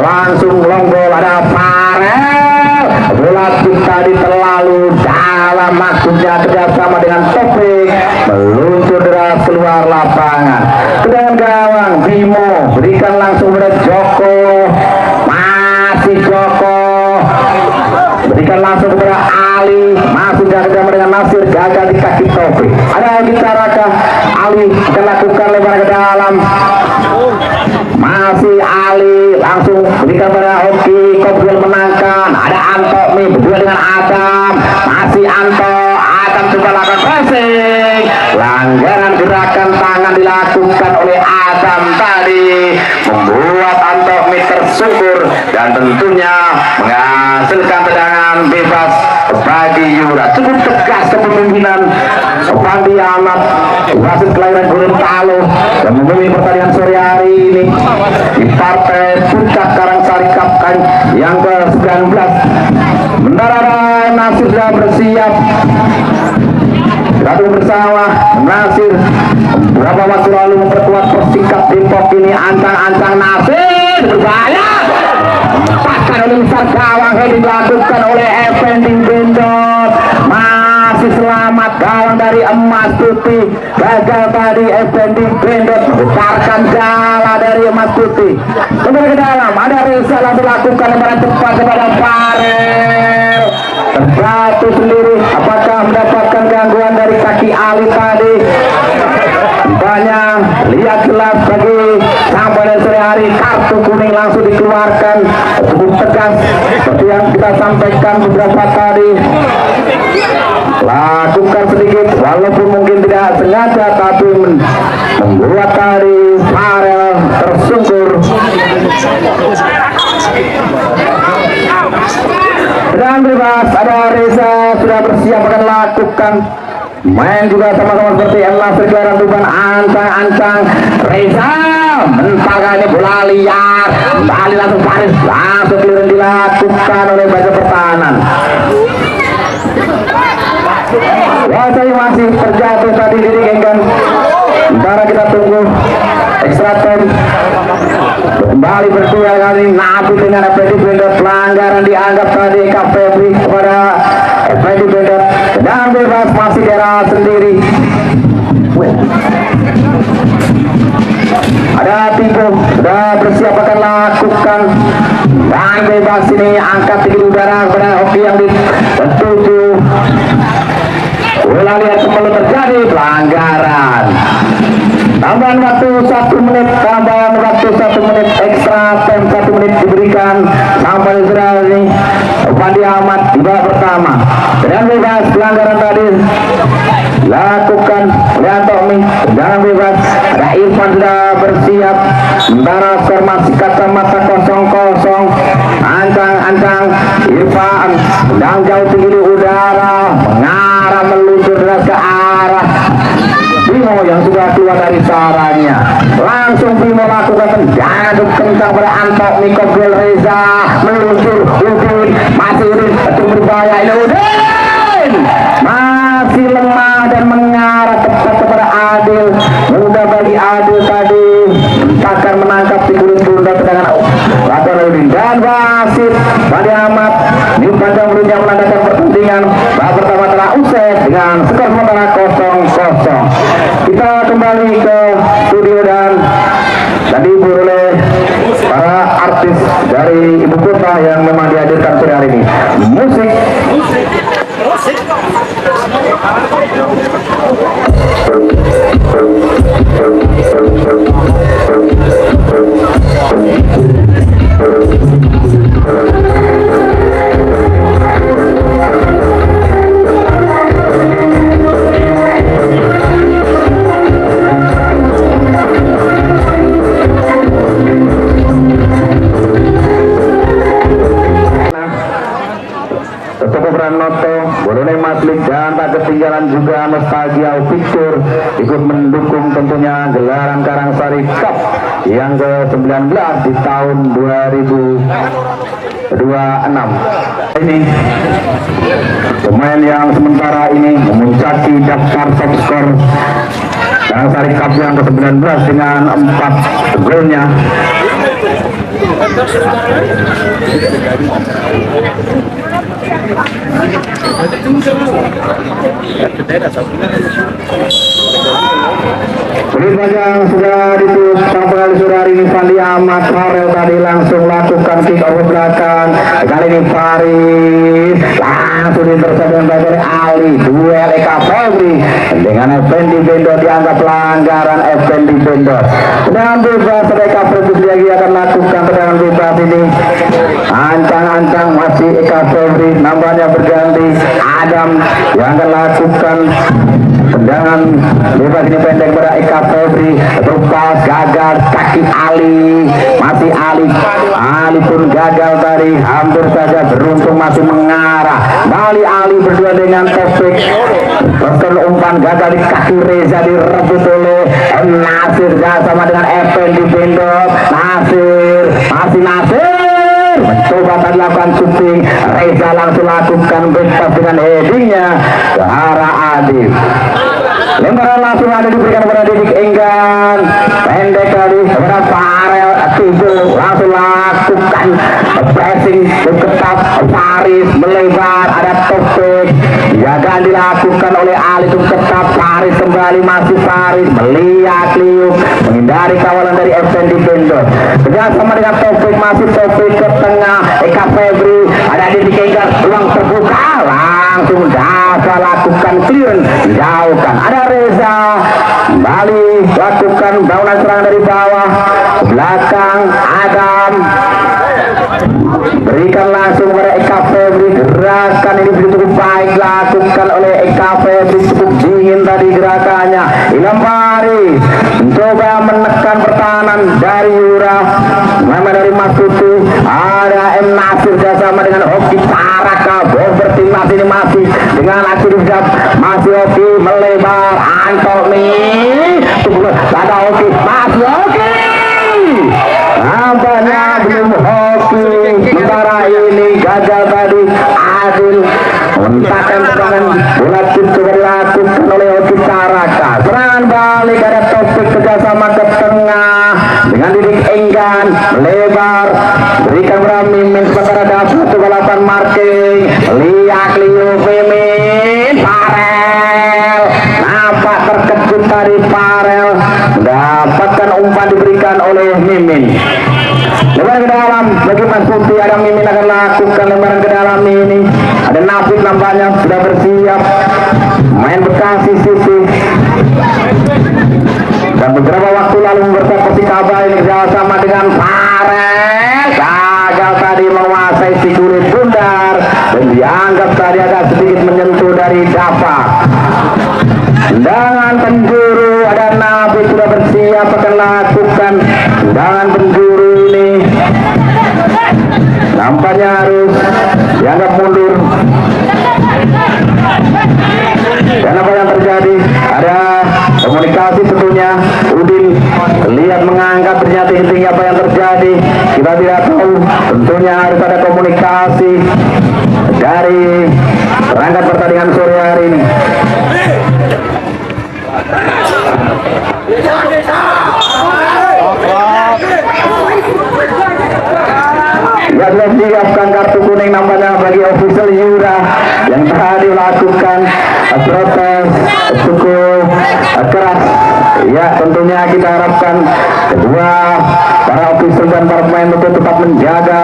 langsung long ball, ada Farel, bola tadi terlalu dalam, maksudnya kerjasama dengan Topik, meluncur deras keluar lapangan. Tendangan gawang Bimo berikan langsung kepada Joko, masih Joko berikan langsung kepada Ali, masih jaga dengan Nasir, gagal di kaki Topik. Ada kita Raka, Ali akan lakukan lebar ke dalam, masih Ali langsung berikan pada Hoki, Kopdel menangkan. Ada Anto nih berdua dengan Adam, masih Anto, Adam coba lakukan pressing, pelanggaran gerakan tangan dilakukan oleh Adam tadi, membuat Anto nih tersungkur dan tentunya menghasilkan tendangan bebas bagi Yura. Cukup tegas kepemimpinan Pandi Ahmad, wasit kelahiran Gorontalo yang memimpin pertandingan sore hari ini di partai puncak Karangsari Cup yang ke-19. Sementara Nasir sudah bersiap, satu bersama Nasir beberapa waktu lalu memperkuat Persikap Depok ini. Ancang-ancang Nasir berbahaya, paskan oleh besar gawang yang dilakukan oleh Effendi Bendot. Masih selamat gawang dari Emas Putih, gagal tadi Effendi Bendot membesarkan jala dari Emas Putih. Kembali ke dalam, ada Reza langsung lakukan lemparan cepat kepada Farel, terjatuh sendiri. Apakah mendapatkan gangguan dari kaki Ali tadi? Tampaknya lihat jelas bagi sampai dari sore hari, kartu kuning langsung dikeluarkan, cukup tegas seperti yang kita sampaikan beberapa tadi. Lakukan sedikit walaupun mungkin tidak sengaja, tapi membuat tadi Farel tersungkur. Dan bebas, ada Reza sudah bersiap akan lakukan main juga sama-sama seperti El Nasir Kelahiran Tuban. Ancang-ancang Reza mental ini bola liar, kembali langsung Faris, langsung clearance dilakukan oleh baca pertahanan. Saya masih terjatuh tadi, diringkan Sementara kita tunggu extra time. Kembali berdua kali Nabi dengan Effendi Bendot, pelanggaran dianggap tadi KPB kepada Effendi Bendot, dan bebas masih daerah sendiri. Ada Tigo sudah bersiap akan lakukan dan bebas ini, angkat tinggi udara kepada hoki yang dituju. Bola lihat kembali terjadi pelanggaran. Tambahan waktu 1 menit, tambahan waktu 1 menit, extra time 1 menit diberikan sampai sudah ini Fandi Ahmad di babak pertama. Dengan bebas pelanggaran tadi lakukan oleh Antomi, jangan bebas. Ada Irfan sudah bersiap, sementara skor masih kacamata 0-0. Ancang Irfan sedang jauh tinggi di udara, mengarah meluncur ke arah Bimo yang sudah keluar dari sarangnya. Langsung Bimo lakukan tendangan kencang pada Antomi. Kobel Reza meluncur, Udin masih itu berbahaya. Ini Udin masih lemah dan mengarah tepat kepada Adil. Mudah bagi Adil tadi akan menangkap si kulit bunda tendangan lakukan Udin dan wasit Fandi Ahmad di panjang belutnya menandakan pertandingan babak pertama telah usai dengan skor sementara 0-0. Kita kembali ke studio dan tadi oleh para artis dari ibu kota yang memang dihadirkan sore hari ini. Musik. Pranoto, Borone Maslik, dan tak ketinggalan juga Nostalgia Picture ikut mendukung tentunya gelaran Karangsari Cup yang ke-19 di tahun 2026. Ini pemain yang sementara ini memuncaki daftar top skor Karangsari Cup yang ke-19 dengan 4 golnya. Berit panjang sudah ditutup sampai kali sore hari ini. Fandi Ahmad Farel tadi langsung lakukan kick off belakang. Kali ini Faris langsung intercept dari Ali. Duel Eka Febri dengan Effendi Bendot, dianggap pelanggaran Effendi Bendot. Dan bebas Eka Febri lagi akan lakukan tendangan bebas ini. Ancang-ancang masih Eka Febri, nambahnya berganti Adam yang akan lakukan tendangan bebas ini pendek pada Eka Febri. Lepas gagal kaki Ali, masih Ali pun gagal tadi, hampir saja beruntung masih mengarah. Bali Ali berdua dengan Taufik, terus umpan gagal di kaki Reza, direbut oleh Nasir sama dengan Effendi Bendot. Nasir mencoba tadi lakukan shooting, Reza langsung lakukan bebas dengan headingnya ke arah Adib. Lemparan langsung ada diberikan kepada Didik Enggan, pendek tadi kepada Farel. Tigo langsung lakukan pressing ketat, Faris melebar, ada Taufik, jagaan dilakukan oleh Ali itu ketat. Faris kembali, masih Faris melihat Liuk menghindari kawalan dari Effendi Bendot. Kerjasama dengan Taufik, masih Taufik ke tengah. Eka Febri, ada Didik Enggan, ruang terbuka, langsung dapat lakukan clearance, jauhkan. Ada Reza kembali lakukan bangunan serangan dari bawah ke belakang. Adam berikan langsung kepada Eka Febri. Gerakan ini cukup baik lakukan oleh Eka Febri, cukup dingin tadi gerakannya. Ilham Faris mencoba menekan pertahanan dari Yura, dari Mas Tutu. Ada M Nasir bersama dengan Hoki Taraka. Bomber timnas ini masih dengan aksi dijab, masih Hoki melebar. Anthony ada Hoki, masih Hoki. Nampaknya belum Hoki. Sementara ini gagal tadi. Adil mentakkan serangan bola chip dilakukan oleh Hoki Taraka. Serangan balik ada dengan Didik Enggan melebar berikan berami Mimin sementara dapat balapan marking lihat Leo Mimin Farel nampak terkejut dari Farel mendapatkan umpan diberikan oleh Mimin. Lebaran ke dalam bagi Mas Putih, ada Mimin akan lakukan lebaran ke dalam ini. Ada Nafik nampaknya sudah bersiap main Bekasi City. Dan beberapa waktu lalu memberkat Persikaba ini bersama dengan Farel gagal tadi menguasai si kulit bundar dan dianggap tadi agak sedikit menyentuh dari Dapa. Tendangan penjuru ada Nafik sudah bersiap akan lakukan tendangan penjuru ini. Nampaknya harus dianggap mundur. Dan apa yang terjadi? Ada komunikasi tentunya. Udin lihat mengangkat ternyata intinya apa yang terjadi kita tidak tahu. Tentunya harus ada komunikasi dari perangkat pertandingan sore hari ini. Ya sudah disiapkan kartu kuning nampaknya bagi official Yura yang tadi melakukan protes cukup keras. Ya tentunya kita harapkan kedua para official dan para pemain itu tetap menjaga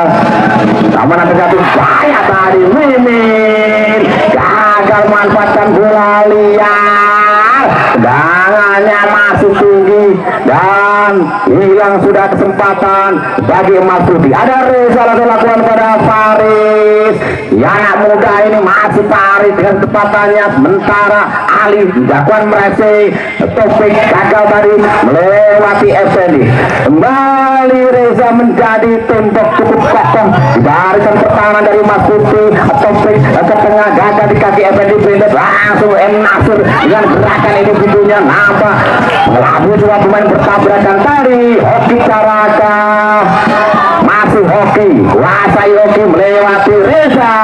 aman terjatuh bahaya tadi. Mimin gagal memanfaatkan bola liar, tendangannya masih tinggi dan hilang sudah kesempatan bagi Mas Budi. Ada Reza lalu lakukan pada Faris, ya anak muda ini masih Faris dengan kecepatannya, sementara Ali dilakukan meresi Topik gagal tadi melewati Effendi. Kembali Reza menjadi tembok cukup kokoh di barisan pertahanan dari Mas Putih. Topik ke tengah gagal di kaki Effendi, pindah langsung M Nasir dengan gerakan individunya nampak melabur dua pemain bertabrakan tadi. Hoki Caraka masih hoki, kuasai hoki melewati Reza,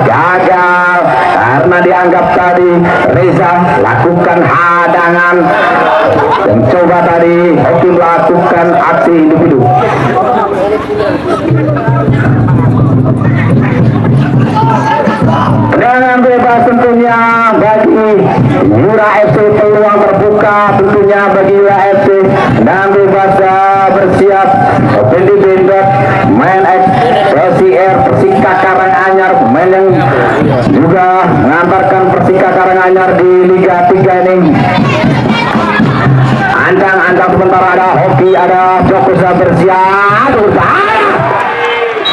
gagal karena dianggap tadi Reza lakukan hadangan dan coba tadi hoki melakukan aksi individu. Tendangan bebas tentunya bagi Yura FC, peluang terbuka tentunya bagi Yura FC. Tendangan bebas bersiap Fendi Bendot, main ex PSIR Persika Karanganyar, pemain yang juga mengantarkan Persika Karanganyar di Liga 3 ini. Ancang-ancang sementara ada hoki, ada Joko bersiap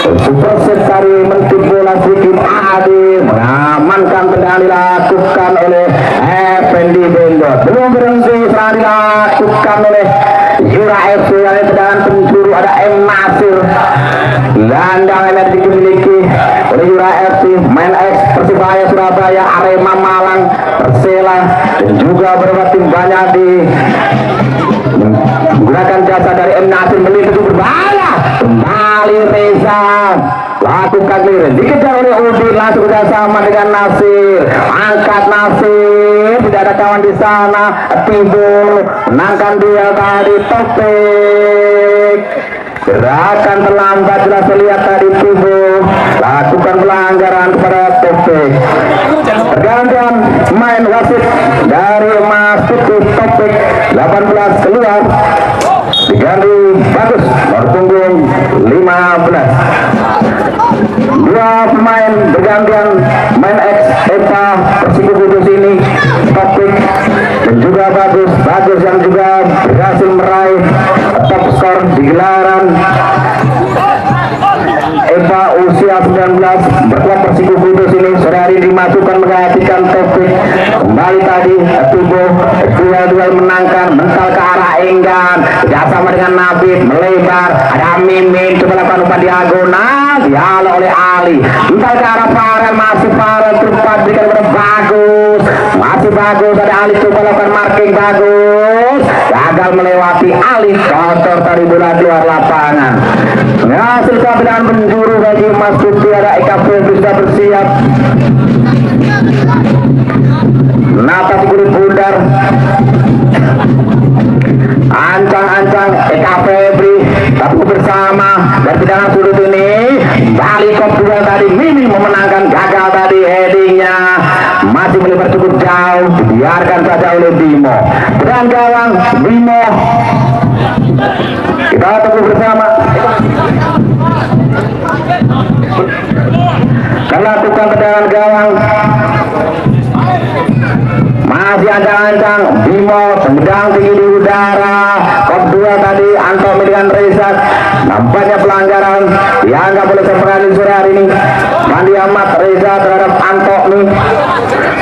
super set dari menteri bola sedikit hadir mengamankan tendangan dilakukan oleh Fendi Bendot. Belum berhenti setelah dilakukan oleh Yura FC, yang tendangan penjuru ada M Nasir. Landang yang dimiliki oleh Yura FC, main ex Persibaya Surabaya, Arema Malang, Persela dan juga beberapa tim banyak di menggunakan jasa dari M Nasir melintas berbahaya. Kembali Reza lakukan clear, dikejar oleh Udin, langsung bersama dengan Nasir, angkat Nasir, tidak ada kawan di sana. Timbul menangkan dia tadi. Topik gerakan terlambat, jelas terlihat tadi Timbul lakukan pelanggaran kepada Topik. Pergantian main wasit dari Mas Putih. Topik 18 keluar diganti Bagus nomor punggung 15. Dua pemain bergantian, main ex Eva Persiko Kudus ini Topik dan juga Bagus yang juga berhasil meraih top skor di gelaran Eva usia 19 berkuat Persiko Kudus ini. Sore hari dimasukkan menggantikan Topik. Kembali tadi Tubuh duel menangkan, mental ke arah Enggan, bersama dengan Nabib melebar, ada Mimin coba lakukan umpan diagonal, dihalau oleh Ali, mental ke arah Farel, masih Farel cepat berikan kepada Bagus, masih Bagus, ada Ali coba lakukan marking, Bagus gagal melewati Ali, kotor tadi bola di luar lapangan. Menghasilkan tendangan penjuru bagi Mas Putih. Ada Eka Febri sudah bersiap, Nata si kulit bundar, ancang-ancang Eka Febri bersama dan tendangan sudut ini balik kedua tadi Mimi memenangkan, gagal tadi headingnya masih melebar cukup jauh, dibiarkan saja oleh Bimo. Dan gawang Bimo kita tunggu bersama karena tukang tendangan gawang masih ancang-ancang Bimo tendang tinggi di udara. Kedua tadi Antomi dengan Reza, nampaknya pelanggaran dianggap oleh Semprani sore hari ini. Mandi Ahmad Reza terhadap Antomi.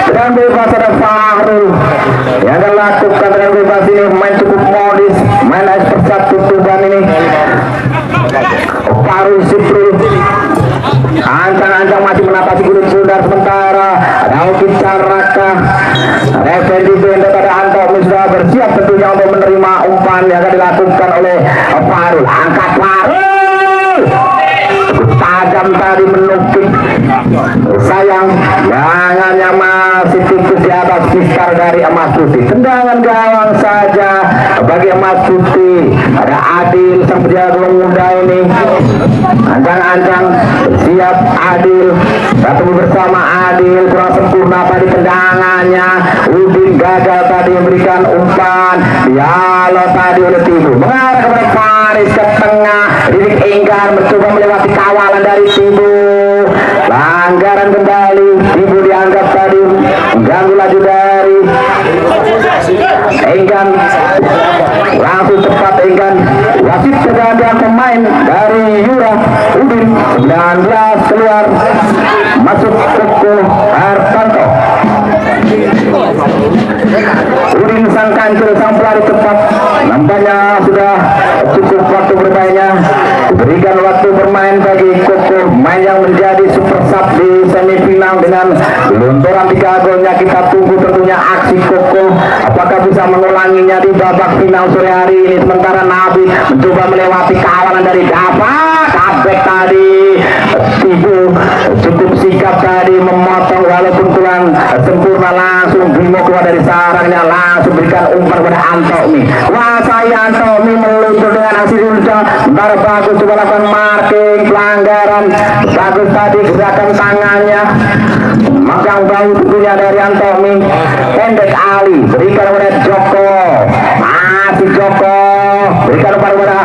Sedang bebas ada Fahrul yang akan lakukan dengan bebas ini, main cukup modis, main persat tutupan ini. Fahrul Siprul ancang-ancang masih menatasi kulit sundar sementara ada Oki Caraka. Effendi Benda pada Antomi sudah bersiap tentunya untuk menerima umpan yang akan dilakukan oleh Farul. Angkat Farul, tajam tadi menukik, sayang tangannya masih tipis di atas pistar dari Emas Putih. Tendangan gawang saja bagi Emas Putih. Ada Adil sang penjaga muda ini, ancang-ancang siap Adil, satu bersama Adil, kurang sempurna tadi tendangannya. Udin gagal tadi memberikan umpan, dialog tadi oleh Tibu mengarah kepada Faris ke tengah. Didik Enggar mencoba melewati kawalan dari Tibu, pelanggaran kembali. Tibu dianggap tadi mengganggu laju dari Enggan, langsung cepat Enggan. Wasit pergantian pemain dari Yura Udin 19 keluar masuk Koko Hartanto. Udin sang kancil sang pelari cepat, nampaknya sudah cukup waktu bermainnya. Berikan waktu bermain bagi Koko, main yang menjadi super sub di semifinal dengan gelontoran 3 golnya. Kita tunggu tentunya aksi Koko, apakah bisa mengulanginya di babak final sore hari ini. Sementara Nabi mencoba melewati kawanan dari Kabek tadi. Tibu cukup sikap tadi memotong walaupun kurang sempurna. Langsung Bimo keluar dari sarangnya, langsung berikan umpan kepada Antomi. Kuasai Antomi meluncur dengan aksi luncur. Baru bagus coba lakukan marking, pelanggaran bagus tadi gerakan tangannya, megang bau tubuhnya dari Antomi. Pendek Ali berikan kepada Joko, masih Joko berikan kepada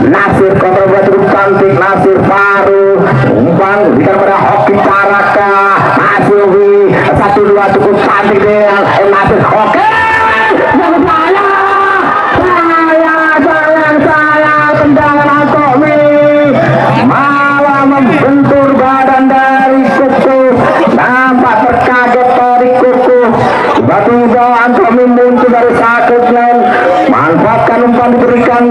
Nasir, kontrol cukup cantik Nasir. Faru umpan berikan kepada Hoki Caraka, masih Wi 1-2 cukup cantik dengan Nasir. Oke, tendangan Antomi malah membentur badan dari Kuku. Nampak terkaget dari Kuku, tiba-tiba Antomi muncul dari sakit lain, manfaatkan umpan diberikan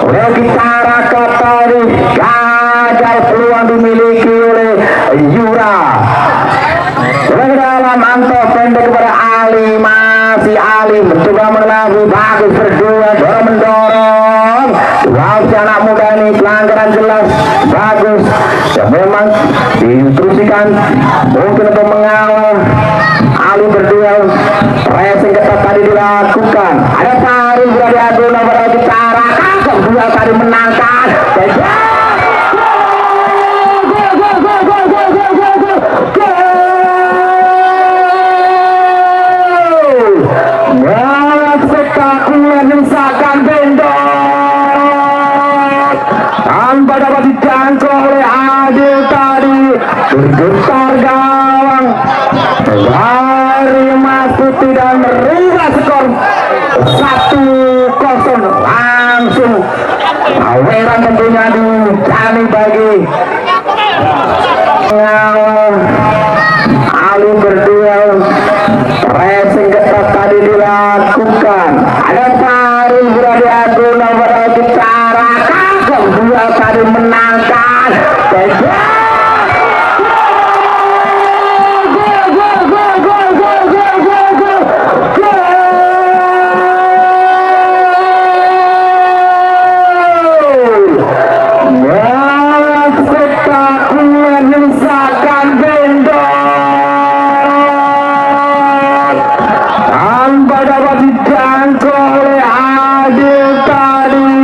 oleh Caraka tadi. Gagal peluang dimiliki oleh Yura. Ke dalam Anto, pendek kepada Ali, masih Ali mencoba mengelabui, bagus berdua, dorong mendorong. Wow, si anak muda ini pelanggaran jelas, bagus. Ya memang diinstruksikan mungkin untuk mengawal. Ali berdua, racing ketat tadi dilakukan. Ada Farid sudah diadu nomor bicara, kedua tadi menangkan. Spektakuler misalkan Bendot tanpa dapat dijangkau oleh Adil tadi. Bergetar gawang dari Emas Putih dan merubah skor 1-0. Langsung aweran tentunya dijani bagi pengawal. Ali berdua, racing ketat tadi dilakukan. Ada Farid sudah diadu nomor bicara, kedua tadi menangkan. Spektakuler misalkan Bendot tanpa dapat dijangkau oleh Adil tadi.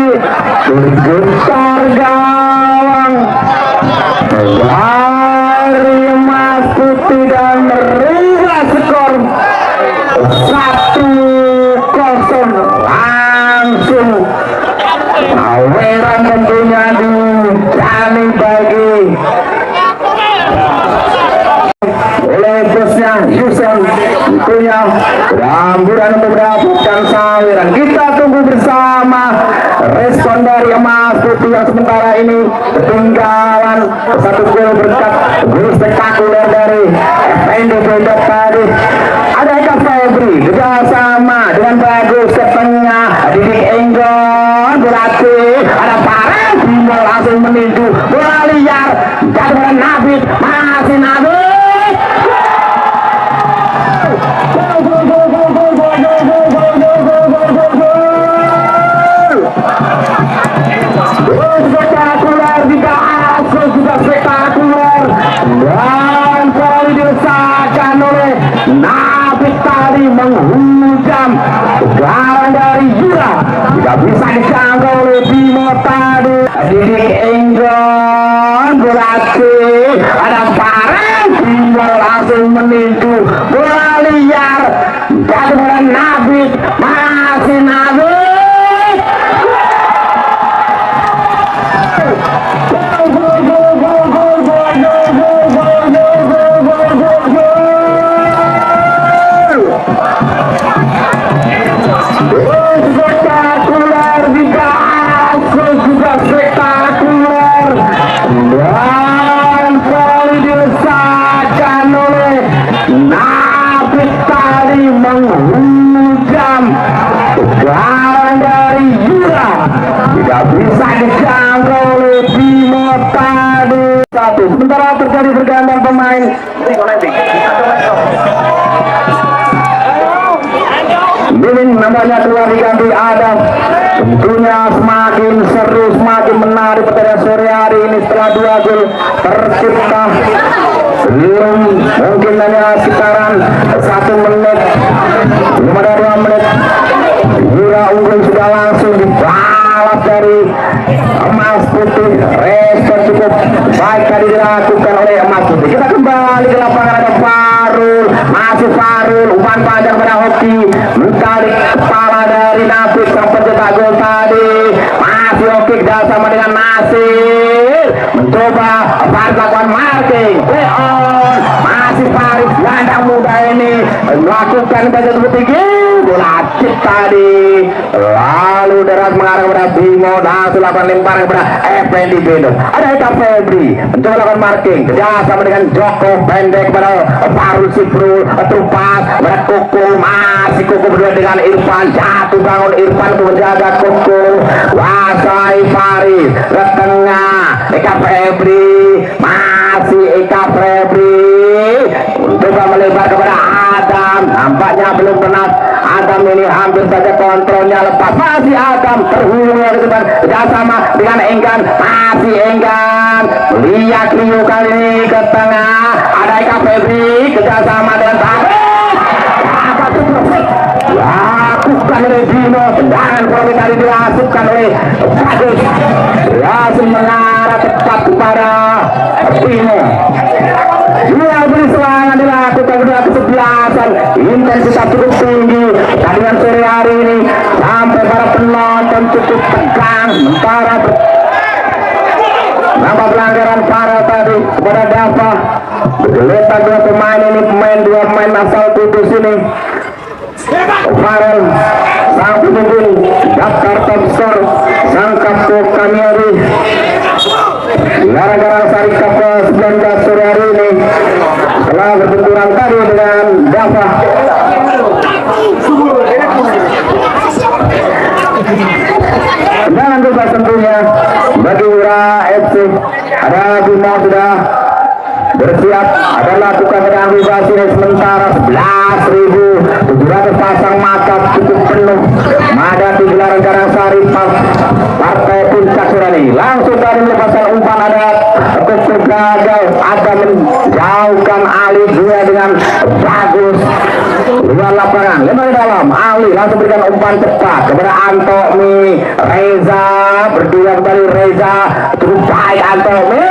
Bergetar luar gawang dari Mas Putih dan merubah skor 1-0 langsung aweran tentunya dijani bagi oleh bosnya Yuson tentunya mudah-mudahan untuk mendapatkan saweran. Kita tunggu bersama respon dari Mas Putih yang sementara ini ketinggalan 1 gol berkat gol spektakuler dari FND Bedok tadi. Ada Eka Febri kerjasama dengan bagus ke tengah Didik Enggon berarti ada Parang Bimo langsung menuju bola liar jatuh Nabit masih Nabit spektakuler juga spektakuler dan kali diusahakan oleh Nabit tadi menghujam gawang dari Yura tidak bisa dijangkau oleh Bimo tadi. Didik Enggon berarti ada Parang Bimo langsung menuju bola liar jatuh Nabit masih Nabit spektakuler juga spektakuler dan kali diusahakan oleh Nabit tadi menghujam gawang dari Yura tidak bisa dijangkau oleh Bimo tadi. Sementara terjadi pergantian pemain Mimin namanya keluar diganti Adam. Tentunya semakin seru, semakin menarik pertandingan sore hari ini setelah 2 gol tercipta. Belum mungkin hanya sekitaran 1 menit, belum ada 2 menit. Yura unggul sudah langsung dibalas dari Mas Putih. Respon cukup baik tadi dilakukan oleh Mas Putih. Kita kembali ke lapangan, ada Farul, masih Farul, umpan panjang pada Hoki, mencari kepala dari Nasir sang pencetak gol tadi. Masih Hoki sama dengan Nasir, mencoba Faris lakukan marking, play on, masih Faris gelandang muda ini melakukan baca tinggi, bola chip tadi, lalu deras mengarah kepada Bimo dan lakukan lemparan kepada Effendi Bedok. Ada Eka Febri mencoba lakukan marking, kerjasama dengan Joko pendek kepada Farul Siprul, terupas kepada Koko, masih Koko berdua dengan Irfan, jatuh bangun Irfan untuk menjaga Koko, kuasai Faris ke tengah, Eka Febri, masih Eka Febri mencoba melebar kepada Adam, nampaknya belum pernah. Adam ini hampir saja kontrolnya lepas, masih Adam terhubung di depan kerjasama dengan Enggan, masih Enggan lihat Rio kali ini ke tengah, ada Eka Febri kerjasama dengan lakukan oleh Bimo, tendangan poin tadi dilakukan oleh Bagus, langsung mengarah tepat kepada Bimo. Dua beri serangan dilakukan kedua kesebelasan, intensitas cukup tinggi pertandingan sore hari ini sampai para penonton cukup tegang. Sementara nampak pelanggaran parah tadi kepada Dava, bergeletak 2 pemain ini, dua pemain asal Kudus ini. Farel sang pemimpin daftar top skor, sang kapten Kamiari gara-gara Sari Kapal 19 sore hari ini setelah berbenturan tadi dengan Dava. Tendangan bebas tentunya bagi Ura FC. Ada Bimo sudah bersiap akan lakukan tendangan bebas ini, sementara 11.700 pasang mata cukup penuh menghadapi gelaran Karangsari partai puncak sore ini. Langsung dari melepaskan umpan, ada cukup gagal, ada menjauhkan Ali dua dengan Bagus luar lapangan, lempar ke dalam, Ali langsung berikan umpan cepat kepada Antomi. Reza berdua kembali, Reza cukup baik Antomi.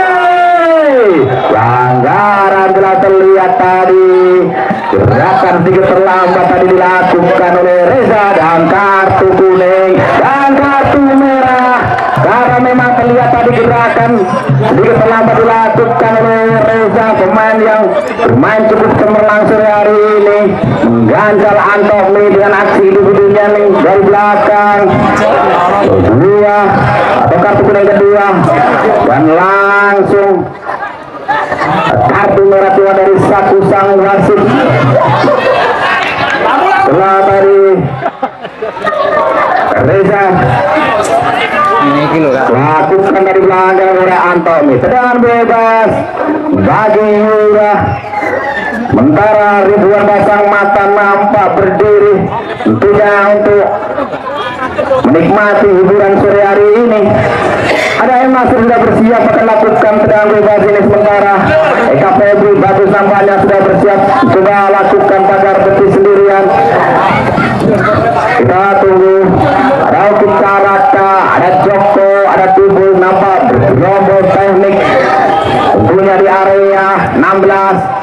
Pelanggaran telah terlihat tadi, gerakan sedikit terlambat tadi dilakukan oleh Reza, dan kartu kuning dan kartu merah karena memang terlihat tadi gerakan sedikit terlambat dilakukan oleh Reza, pemain yang bermain cukup cemerlang sore hari ini, mengganjal Antomi dengan aksi individunya nih dari belakang. Kedua atau kartu kuning kedua, dan langsung kartu merah keluar dari saku sang wasit. Setelah tadi Reza lakukan dari belakang oleh Antomi, tendangan bebas bagi Yura. Sementara ribuan pasang mata nampak berdiri tentunya untuk menikmati hiburan sore hari ini. Ada yang masih sudah bersiap akan lakukan tendangan bebas ini, sementara Eka Febri bagus nampaknya sudah bersiap coba lakukan pagar betis sendirian. Kita tunggu. Ada Ukit Caraka, ada Joko, ada Tubul nampak bergerombol teknik tentunya di area 16.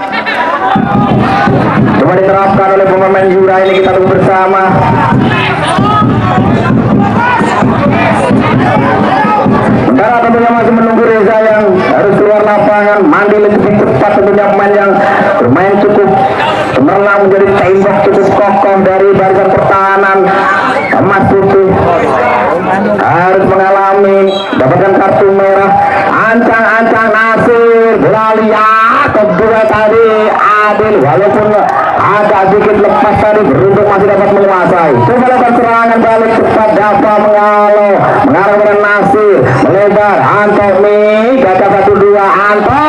Coba diterapkan oleh pemain Yura ini, kita tunggu bersama. Sementara tentunya masih menunggu Reza yang harus keluar lapangan, mandi lebih cepat tentunya pemain yang bermain cukup cemerlang menjadi tembok cukup kokoh dari barisan pertahanan emas putih. Harus mengalami dapatkan kartu merah. Ancang-ancang Nasir, bola liar kedua tadi Adil, walaupun agak sedikit lepas tadi, beruntung masih dapat menguasai. Coba lakukan serangan balik cepat, Dava mengalau mengarah kepada Nasir, melebar Antomi, gagal 1-2 Anto.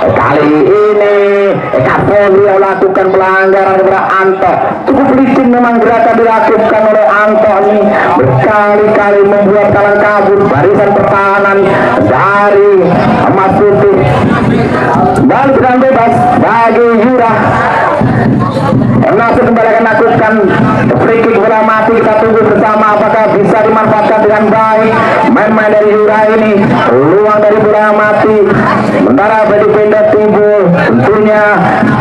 Kali ini Eka Febri yang lakukan pelanggaran kepada Anto. Cukup licin memang gerakan dilakukan oleh Anto ini, berkali-kali membuat kalang kabut barisan pertahanan dari emas putih. Balik dengan bebas bagi Yura. Nasir kembali akan lakukan free kick bola mati. Kita tunggu bersama apakah bisa dimanfaatkan dengan baik main-main dari Yura ini. Peluang dari bola mati. Sementara bagi Penda Tibul tentunya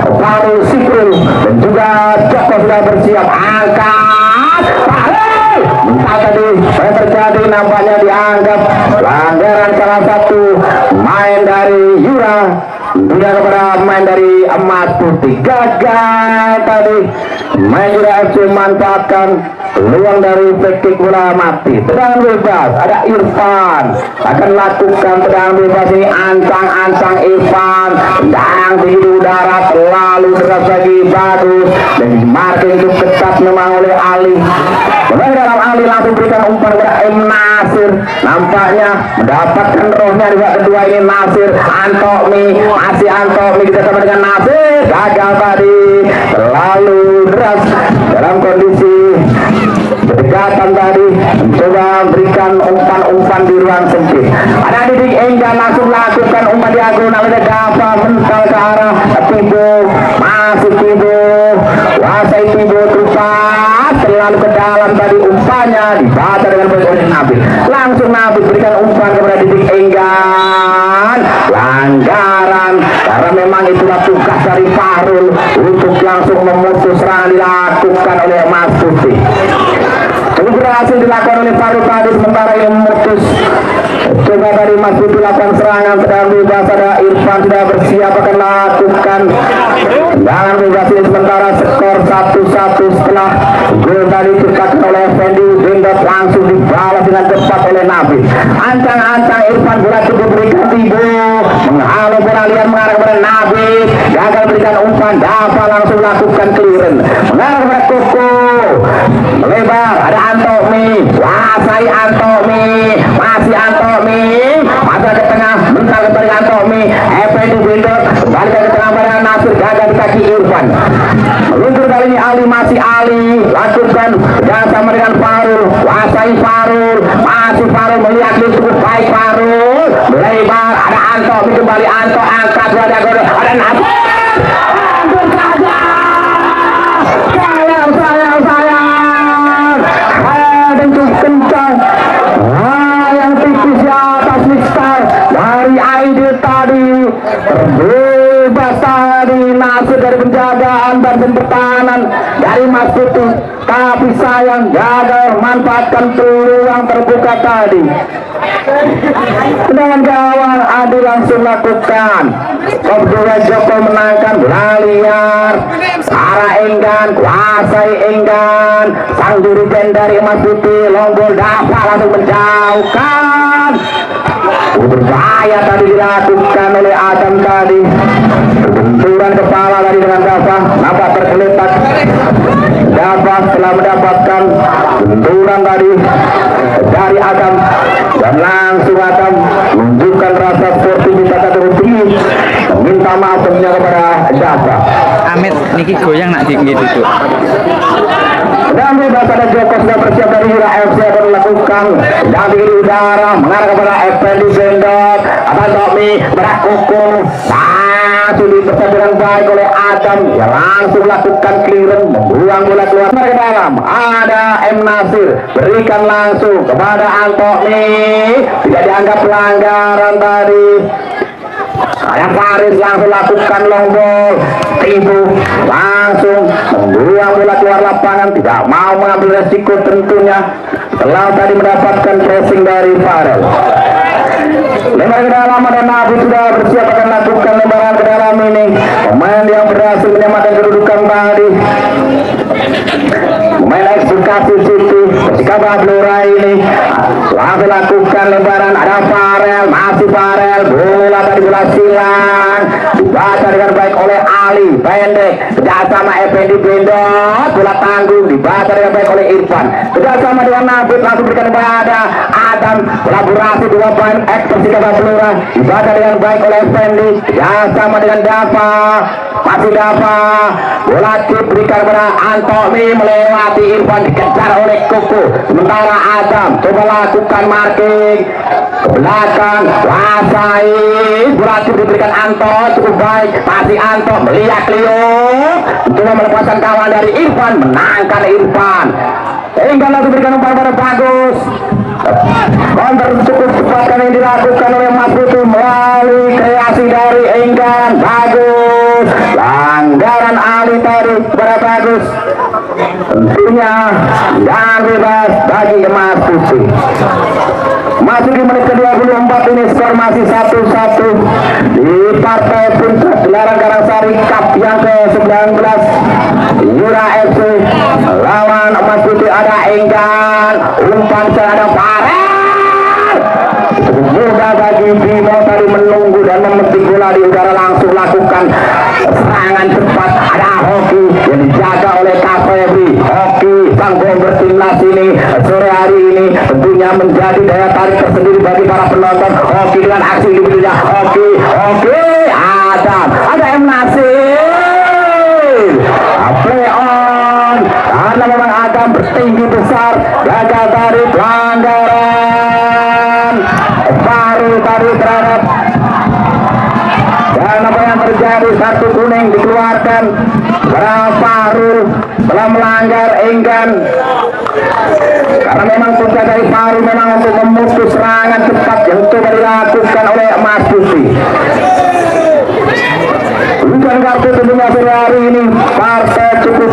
Farul Sikrul dan juga Joko sudah bersiap. Angkat Farul. Entah tadi yang terjadi, nampaknya dianggap pelanggaran salah satu main dari Yura. Tidak kepada main dari emas putih, gagal tadi. Main Yura FC memanfaatkan peluang dari free kick bola mati. Tendangan bebas, ada Irfan akan lakukan tendangan bebas ini. Ancang-ancang Irfan, tendang tinggi di udara, terlalu deras lagi, bagus dan marking itu ketat memang oleh Ali. Kembali dalam Ali langsung berikan umpan kepada M. Nasir, nampaknya mendapatkan rohnya di babak kedua ini. Nasir, Antomi, masih Antomi, kita sama dengan Nasir, gagal tadi, terlalu deras dalam kondisi berdekatan tadi, mencoba berikan umpan-umpan di ruang sempit. Ada Didik Engga langsung lakukan umpan diagonal oleh Dava, mental ke arah Tibo, masih Tibo, kuasai Tibo tepat, terlalu ke dalam tadi umpannya, dibaca dengan baik oleh Nabil. Langsung Nabil berikan umpan kepada Didik Enggan, pelanggaran karena memang itulah tugas dari Farul untuk langsung memutus serangan dilakukan oleh Mas Putih. Ini berhasil dilakukan oleh Farul tadi, sementara ini memutus. Coba dari Mas Putih lakukan serangan tendangan bebas. Ada Irfan sudah bersiap akan lakukan tendangan bebas ini, sementara skor 1-1 setelah gol tadi diciptakan oleh Fendi Bendot langsung dibalas dengan cepat oleh Nabi. Ancang-ancang Irfan, bola cukup berikan Tibo, menghalau bola liar mengarah kepada Nabi, gagal berikan umpan. Dava langsung lakukan clearance mengarah kepada Koko, melebar. Ada Antomi, kuasai Antomi, masih Antomi, masa ke tengah, bentar kembali Antomi, Fendi Bendot kembali ke tengah pada Nasir, gagal di kaki Irfan. Meluncur kali ini Ali, masih Ali, lakukan dan sama dengan Farul, kuasai Farul, masih Farul, melihat cukup baik Farul, melebar. Ada Antomi kembali, Anto angkat, ada Nasir, hampir saja, sayang dari penjagaan dan pertahanan dari Mas Putih, tapi sayang gagal manfaatkan peluang terbuka tadi. Dengan gawang Adi langsung lakukan kedua Joko menangkan bola liar arah Enggan, kuasai Enggan, sang dirijen dari Mas Putih longgol dapat langsung menjauhkan. Berbahaya tadi dilakukan oleh Adam tadi, benturan kepala tadi dengan Dafa nampak tergeletak. Dafa setelah mendapatkan benturan tadi dari Adam dan langsung Adam menunjukkan rasa sportivitas atau tinggi, meminta maaf tentunya kepada Dafa. Amit niki goyang nak gitu tuh. Dan bebas ada Joko sudah bersiap dari Hira FC akan melakukan dari udara mengarah kepada Effendi Bendot. Akan Tommy berakukul langsung dipersiap dengan baik oleh Adam yang langsung melakukan clearance membuang bola keluar ke dalam. Ada M Nasir berikan langsung kepada Antoni, tidak dianggap pelanggaran tadi. Ada Faris langsung lakukan long ball, Tibu langsung membuang bola keluar lapangan, tidak mau mengambil resiko tentunya setelah tadi mendapatkan pressing dari Farel. Lempar ke dalam, ada Nabi sudah bersiap akan lakukan lemparan ke dalam ini. Pemain yang berhasil menyelamatkan kedudukan tadi, pemain ekspektasi City Persikaba Blora ini langsung lakukan lemparan. Ada Farel, masih Farel, bola tadi bola silang dibaca dengan baik oleh Ali pendek kerjasama Effendi Bendot, bola tanggung dibaca dengan baik oleh Irfan kerjasama dengan Nabit langsung berikan kepada Adam, kolaborasi dua pemain ex Persikaba Blora dibaca dengan baik oleh Effendi kerjasama dengan Dafa, masih Dafa, bola diberikan kepada Antoni melewati Irfan dikejar oleh Koko, sementara Adam coba lakukan marking ke belakang, kuasai bola diberikan Anto cukup baik, masih Anto melihat Leo coba melepaskan kawan dari Irfan, menangkan Irfan hingga langsung berikan umpan pada bagus. Counter cukup cepat yang dilakukan oleh Mas Putu melalui kreasi dari Enggan, bagus pelanggaran Ali tadi kepada bagus, tentunya dan bebas bagi Mas Putu. Masih di menit ke-24 ini skor masih 1-1 di partai puncak gelaran Karangsari Cup yang ke-19 Yura FC lawan Mas Putih. Ada Enggan, umpan ada Farel, mudah bagi Bimo tadi menunggu dan memetik bola di udara langsung lakukan serangan cepat. Ada Hoki yang dijaga oleh Kafebri. Hoki sang bomber timnas ini sore hari ini tentunya menjadi daya tarik tersendiri bagi para penonton. Hoki dengan aksi individunya, Hoki Adam, ada M Nasir, play on karena memang Adam bertinggi besar, gagal dari pelanggaran baru tadi terhadap. Dan apa yang terjadi, kartu kuning dikeluarkan Farul telah melanggar Enggan karena memang tugas dari Farul memang untuk memutus serangan cepat yang coba dilakukan oleh Mas Putih. Bukan kartu tentunya sore hari ini partai cukup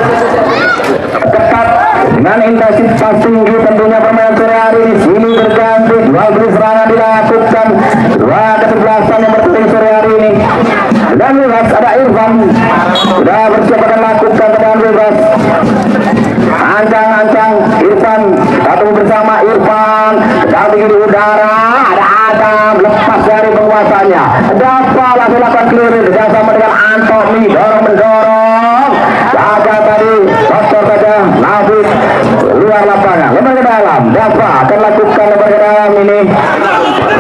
ketat dengan intensitas tinggi tentunya permainan sore hari ini. Sini berganti, dua kali serangan dilakukan, dua kesebelasan yang bertanding sore hari ini. Dan bebas ada Irfan sudah bersiap akan lakukan tendangan bebas. Ancang-ancang Irfan satu bersama Irfan sedang tinggi di udara. Ada Adam lepas dari penguasanya, dapat langsung lakukan clearance bersama dengan Antoni, dorong mendorong jaga tadi kotor saja Nabit luar lapangan, lempar ke dalam. Dafa akan lakukan lempar ke dalam ini.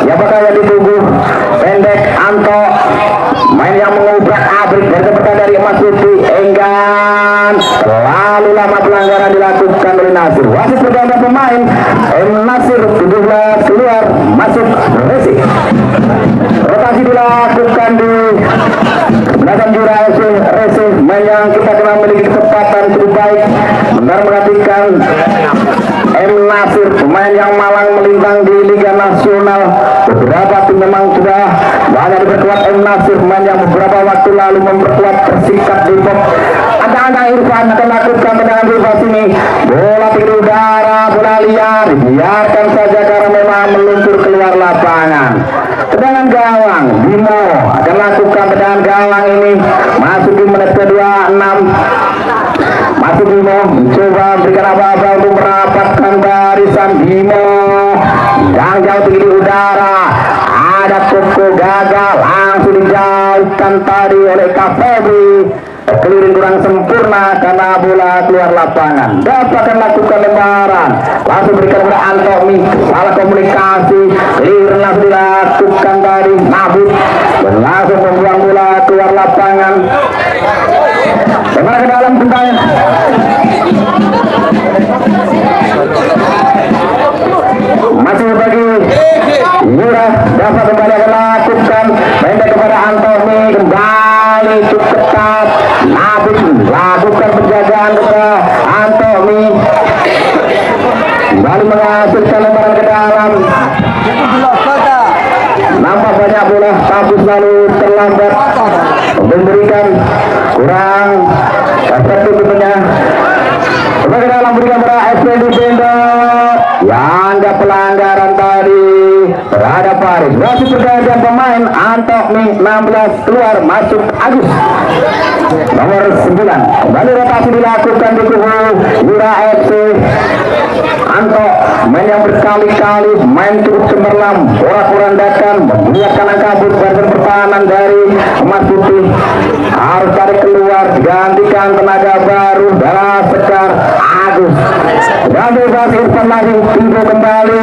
Siapakah yang ditunggu? Pendek Anto, main yang mengubrak abrik dari seperti dari Mas Putih. Enggan terlalu lama pelanggaran dilakukan oleh Nasir. Wasit berganti pemain, M Nasir 17 keluar masuk Resi. Rotasi dilakukan di belakang Jura FC Resi, main yang kita kenal memiliki kecepatan cukup baik. Benar menggantikan M Nasir, pemain yang malang melintang di Liga nasional. Beberapa tim memang sudah banyak diperkuat M Nasir, pemain yang beberapa waktu lalu memperkuat Persikat Depok. Antara Irfan akan lakukan tendangan bebas ini, bola tinggi udara, bola liar, biarkan saja karena memang meluncur keluar lapangan. Tendangan gawang, Bimo akan lakukan tendangan gawang ini, masuk di menit ke-26. Masuk Bimo, mencoba berikan apa-apa untuk merapatkan barisan Bimo. Yang jauh tinggi di udara, ada Koko gagal, langsung dijauhkan tadi oleh Kafebri. Keliling kurang sempurna karena bola keluar lapangan. Dapatkan lakukan lemparan, langsung berikan kepada Antomi, salah komunikasi, clear langsung dilakukan tadi Nabut dan langsung membuang bola keluar lapangan. Kembali ke dalam tentang masih bagi Yura, dapat kembali lakukan pendek kepada Antomi, kembali cukup ketat. Nabut lakukan penjagaan kepada Antomi, kembali menghasilkan lemparan ke dalam. Nampak banyak bola tapi selalu terlambat, memberikan kurang efektif punya. Ke dalam berikan pada FPD Benda yang ada pelanggaran tadi terhadap Paris. Masih pergantian pemain, Antomi 16 keluar, masuk Agus nomor 9. Kembali rotasi dilakukan di kubu Yura FC. Anto main yang berkali-kali, main cukup cemerlang, porak-porandakan, membuatkan kabut badan pertahanan dari Emas Putih. Harus tarik keluar, digantikan tenaga baru darah Sekar Agus. Dan bebas Irfan lagi tiba kembali,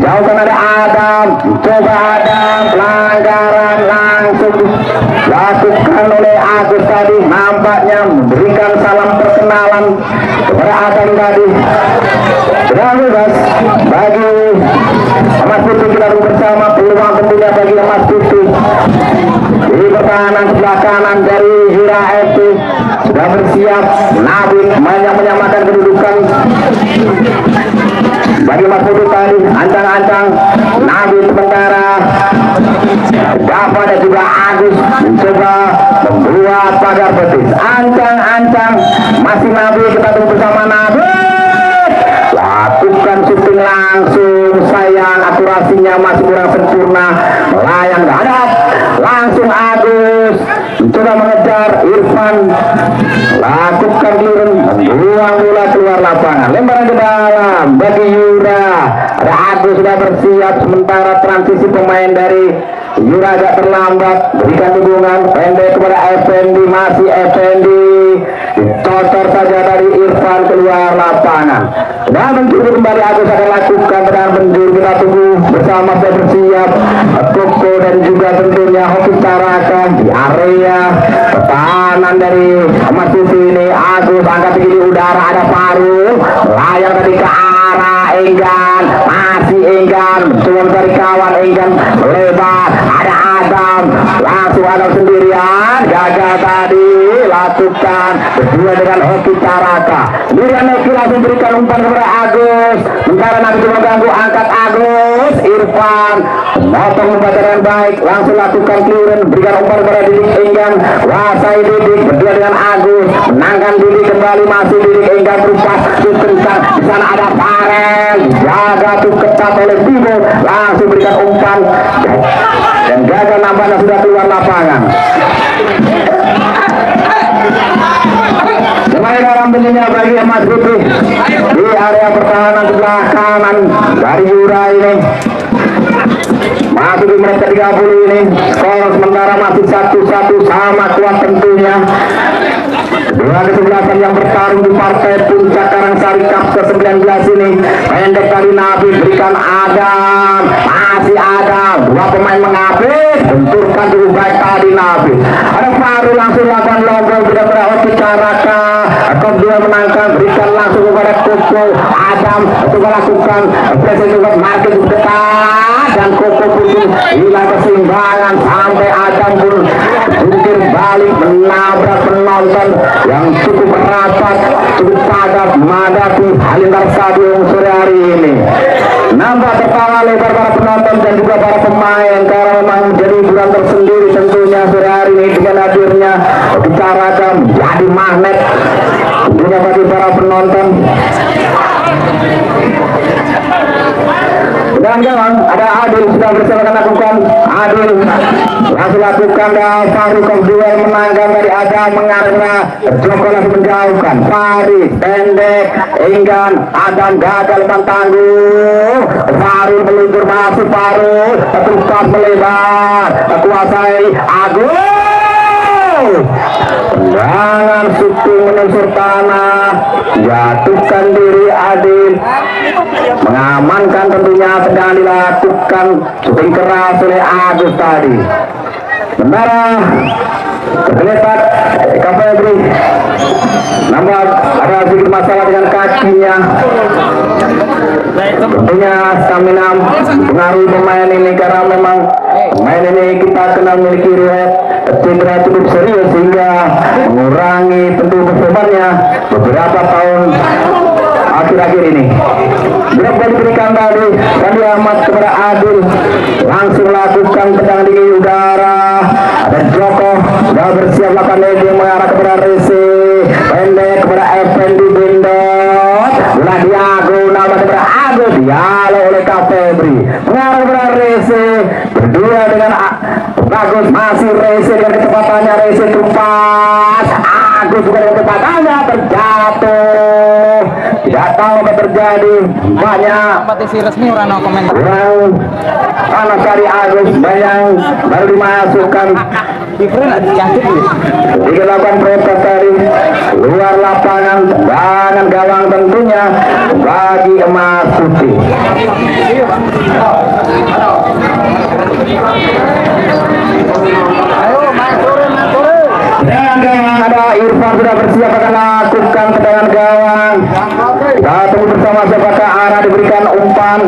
jauhkan ada Adam, coba Adam, pelanggaran langsung dilakukan oleh Agus tadi, nampaknya memberikan salam perkenalan kepada Adam tadi. Dan bebas bagi Emas Putih, kita bersama peluang tentunya bagi Emas Putih. Di pertahanan sebelah kanan dari Yura FC sudah bersiap Nabit, banyak menyamakan kedudukan bagi Emas Putih tadi. Ancang-ancang Nabit sementara dapat dan juga Agus mencoba membuat pagar betis. Ancang-ancang masih Nabit, kita tunggu bersama Nabit. Lakukan syuting langsung, sayang akurasinya masih kurang sempurna, melayang ke hadap, langsung Agus mencoba mengejar Irfan, lakukan clearance, membuang bola keluar lapangan, lemparan ke dalam bagi Yura. Ada Agus sudah bersiap, sementara transisi pemain dari Yura agak terlambat, berikan dukungan pendek kepada Effendi, masih Effendi, dicocor saja dari Irfan keluar lapangan. Dan menjuru kembali Agus akan lakukan dengan menjuru, kita tunggu bersama, saya bersiap Koko dan juga tentunya Hoki Caraka di area pertahanan dari Emas Putih ini. Agus angkat tinggi di udara, ada Paru, layang tadi ke arah Enggan, masih Enggan, mencoba mencari kawan, Enggan melebar, ada Adam, langsung Adam sendirian, gagal tadi, lakukan berdua dengan Hoki Caraka. Kemudian Hoki langsung berikan umpan kepada Agus, sementara nanti coba ganggu, angkat Agus, Irfan memotong umpan dengan baik, langsung lakukan clearance, berikan umpan kepada Didik Enggan, kuasai Didik, berdua dengan Agus, menangkan Didik kembali, masih Didik Enggan berupas, kencang, di sana ada Farel, jaga tuh ketat oleh Bimo, langsung berikan umpan dan gagal, nampaknya sudah keluar lapangan. Kembali dalam bentuknya bagi Emas Putih di area pertahanan sebelah kanan dari Yura ini. Masuk di menit ke-30 ini, skor sementara masih 1-1, sama kuat tentunya. Dua kesebelasan yang bertarung di partai puncak Karangsari Cup ke-19 ini. Pendek dari Nabi, berikan Adam, masih Adam, dua pemain menghabis, benturkan dulu baik tadi Nabi. Ada Faru langsung lakukan lombong, berikan pada Hoki Caraka, Kop 2 menangkan, berikan langsung kepada Koko, Adam, coba lakukan presiden juga market dekat, dan Koko pun hilang keseimbangan sampai Adam pun jungkir balik menabrak penonton penonton yang cukup rapat, cukup padat memadati Halilintar Stadium sore hari ini. Nampak tertawa lebar para penonton dan juga para pemain karena memang menjadi hiburan tersendiri tentunya sore hari ini dengan hadirnya Bicarakan menjadi magnet tentunya bagi para penonton. Dan kawan, ada Adil sudah bersama lakukan Adil langsung lakukan dan Farukov duel menangkan dari Adam mengarah Joko langsung menjauhkan Fari pendek Enggan Adam gagal mentangguh Farul meluncur masuk Farul tepat melebar kuasai Agus tendangan shooting menusur tanah jatuhkan diri Adil mengamankan tentunya sedang dilakukan shooting keras oleh Agus tadi. Sementara tergeletak Febri nampak ada sedikit masalah dengan kakinya. Tentunya stamina pengaruhi pemain ini karena memang pemain ini kita kenal memiliki riwayat cedera cukup serius sehingga mengurangi tentu performanya beberapa tahun akhir-akhir ini. Berapa diberikan tadi Randi Ahmad kepada Adil langsung lakukan pedang di udara. Ada Joko sudah bersiap lakukan lagi mengarah kepada Resi pendek kepada Effendi Bindot bola diagonal kepada Agus dialog oleh Febri mengarah kepada Resi berdua dengan Bagus masih Resi dengan kecepatannya Resi tumpas Agus juga dengan kecepatannya terjatuh. Tidak tahu apa terjadi banyak Kompetisi resmi Urano komentar. yang panas dari Agus yang baru dimasukkan dilakukan protes dari luar lapangan dengan gawang tentunya bagi Emas Putih. Dan gawang ada Irfan sudah bersiap akan lakukan tendangan gawang. Kita tunggu bersama siapakah arah diberikan umpan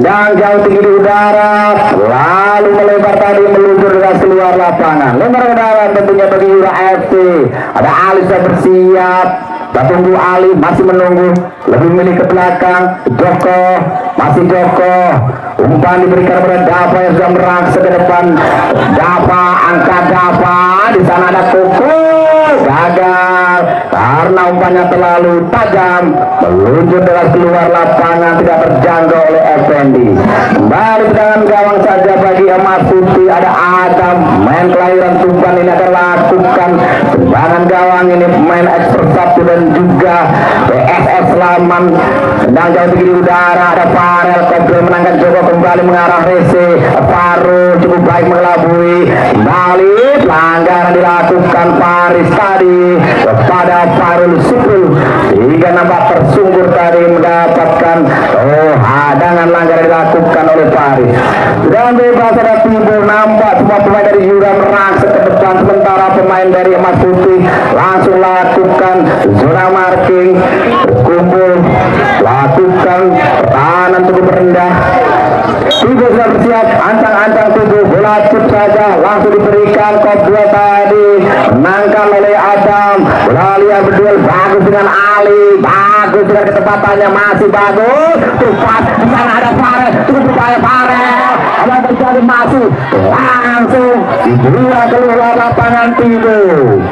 dan jauh tinggi di udara lalu melebar tadi meluncur dengan keluar lapangan lebar ke dalam tentunya bagi Yura FC. Ada Ali sudah bersiap. Kita tunggu Ali masih menunggu lebih milih ke belakang Joko masih Joko umpan diberikan kepada Dava yang sudah merangkak ke depan. Dava angkat Dava di sana ada Koko gagal karena umpannya terlalu tajam meluncur dengan keluar lapangan tidak terjangkau oleh Effendi. Kembali dengan gawang saja bagi Emas Putih. Ada Adam main kelahiran Tuban ini akan lakukan serangan gawang ini pemain expert satu dan juga PSS Laman sedang jauh tinggi di udara. Ada Farel Kobrol menangkan Joko kembali mengarah Resi Faru cukup baik mengelabui kembali pelanggaran dilakukan Faris tadi kepada Farul Supul hingga nampak tersungkur tadi mendapatkan hadangan langgar dilakukan oleh Faris. Dan bebas ada Timur nampak semua pemain dari Yura merangkak ke depan sementara pemain dari Emas Putih langsung lakukan zona marking berkumpul lakukan pertahanan cukup rendah. Tubuh sudah bersiap, ancang-ancang tubuh bola chip saja langsung diberikan Kopdua tadi menangkan oleh Adam. Bola liar berduel bagus dengan Ali, bagus dengan ketepatannya masih bagus. Tepat di sana ada Farel, cukup berupaya Farel. Ada terjadi masuk langsung dibuang keluar lapangan timur.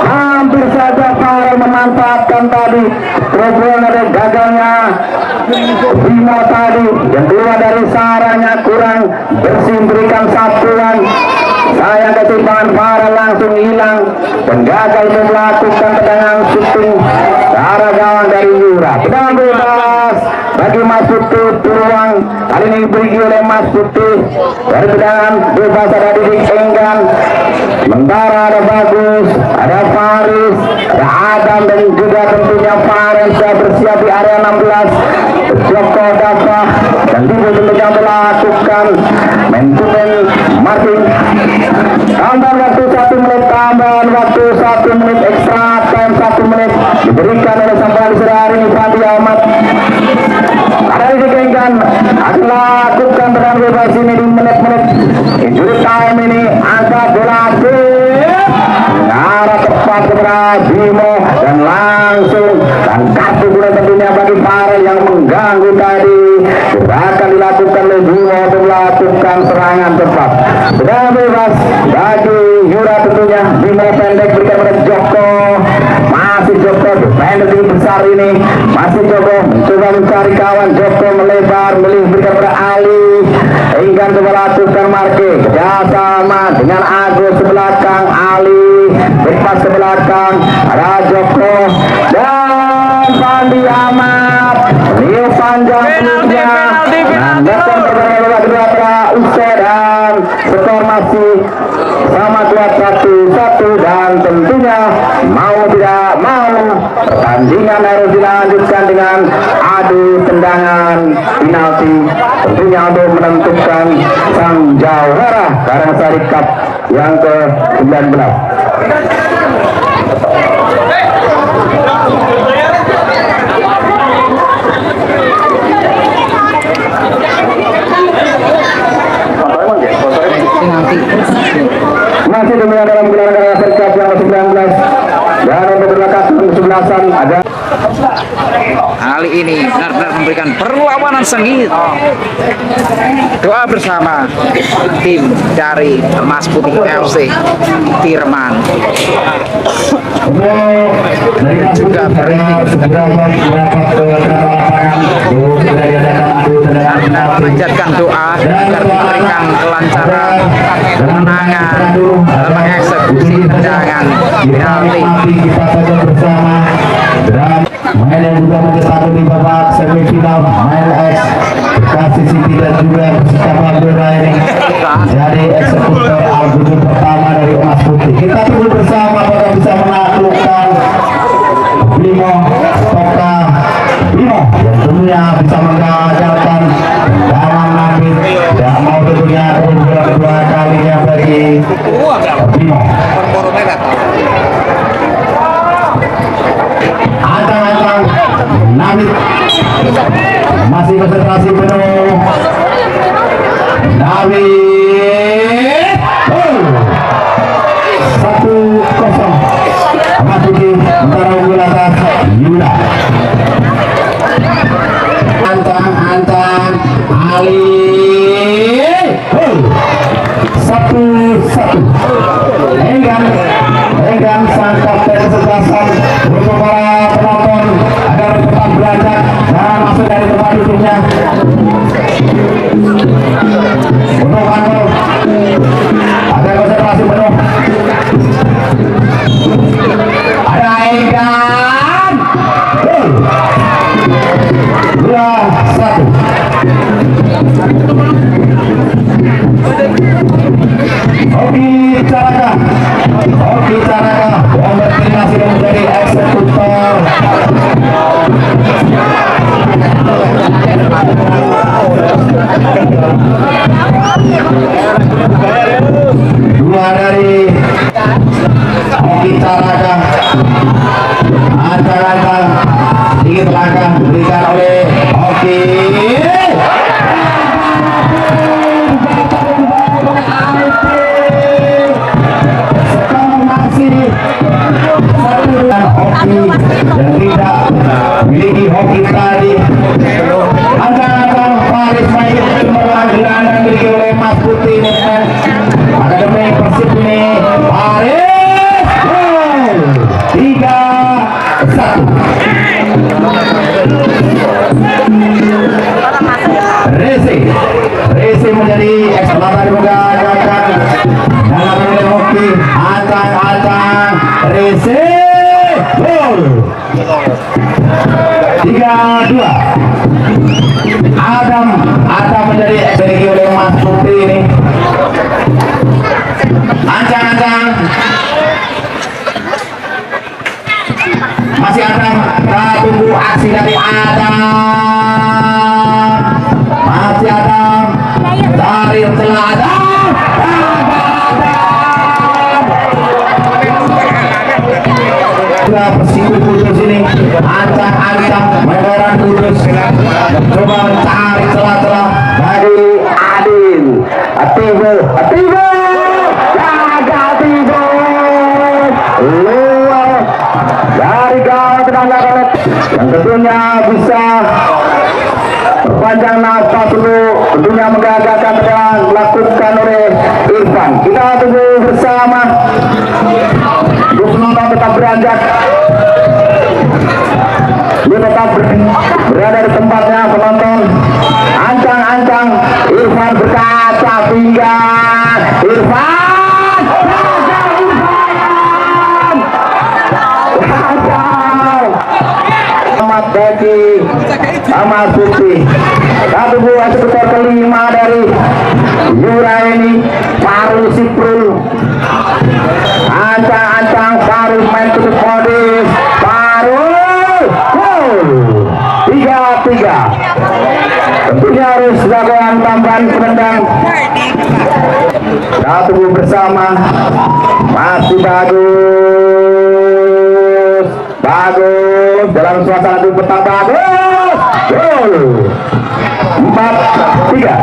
Hampir saja Farel memanfaatkan tadi terobosan dari gagalnya Bimo tadi yang keluar dari sarangnya kurang bersih berikan satuan. Sayang ketimpangan Farel langsung hilang dan gagal melakukan tendangan shooting ke arah gawang dari Yura. Tendangan bebas bagi Mas Putih peluang kali ini diberi oleh Mas Putih dari tendangan bebas ada Didik Enggan. Sementara ada Bagus, ada Faris, ada Adam dan juga tentunya Farel sudah bersiap di area 16. Joko Dava dan Tibu tentunya melakukan main-to-main marking. Tambahan waktu 1 menit, tambahan waktu 1 menit extra time 1 menit diberikan oleh sang pelatih hari ini Randi Ahmad. Ada dikengkan akan lakukan tendangan bebas ini di menit-menit injury time ini angkat bola Arah tepat kepada Bimo dan langsung dan kartu kuning tentunya bagi Farel yang mengganggu tadi. Gerakan dilakukan oleh Bimo untuk melakukan serangan tepat. Sudah bebas bagi Yura tentunya. Bimo pendek berikan pada Joko. Masih Joko pendek ini besar ini. Masih Joko mencoba mencari kawan. Joko melebar berikan pada Ali. Hingga coba lakukan marke kerjasama dengan Agus sebelakang Ali. Lepas ke belakang ada Joko dan Fandi Ahmad. Rio panjang peluknya dan datang berbeda kedua usai dan skor masih sama 2-1 dan tentunya mau tidak mau pertandingan harus dilanjutkan dengan adu tendangan penalti tentunya untuk menentukan sang jawara Karangsari Cup yang ke-19. Masih dominan dalam gelaran Karangsari Cup yang ke-19 dan untuk berlakas kesebelasan ada kali ini benar-benar memberikan perlawanan sengit. Doa bersama tim dari Mas Putih FC Firman juga memanjatkan doa agar diberikan kelancaran kemenangan dalam mengeksekusi tendangan penalti. Main yang juga mencetak di babak semifinal Main X Bekasi City dan juga Persita Madura ini jadi eksekutor album pertama dari Mas Putih. Kita tunggu bersama apakah bisa menaklukkan Bimo Toka Bimo yang tentunya bisa menggagalkan dalam Nabit tidak mau tentunya kedua kalinya bagi Bimo. Antang Nabit masih konsentrasi penuh. Nabit 1-0 memasuki antara unggul atas Yuda. Antang Ali 1-1. Enggan sang kapten kesebelasan untuk para penonton agar tetap belajar dan masuk dari tempat duduknya. Untuk Anwar ada konsentrasi penuh. Ada Enggan 2-1. Oki Caraka yang bertindak sudah menjadi eksekutor. Dua dari Oki Caraka. Antara sedikit langkah diberikan oleh Oki. Hoki dan tidak memiliki hoki tadi antara Faris main berlanjutan dan dimiliki oleh Mas Putih dan Akademi Persib ini Faris 3-1. Resi menjadi ekskalator menggagalkan dalam menilai hoki. Antang Resi gol 3-2. Adam menjadi eksekusi oleh Mas Putih ini. Ancang masih Adam, kita tunggu aksi dari Adam. Masih Adam dari celah Adam. Persiko Kudus ini ancang meneran Kudus coba mencari celah-celah dari Adil Ativo gagal Ativo dilakukan oleh Irfan. Kita tunggu bersama. Penonton tetap beranjak. Dia tetap berada di tempatnya, penonton. Ancang-ancang Irfan berkaca pinggang. Irfan. Selamat bagi Amal Putih. Satu buah skor kelima dari Yuraini Paru Siprul. Ancang-ancang Paru main tutup modis. Paru gol 3-3. Tentunya harus lakukan tambahan penendang. Satu bersama masih bagus, bagus dalam suasana itu petang bagus. Gol 4-3.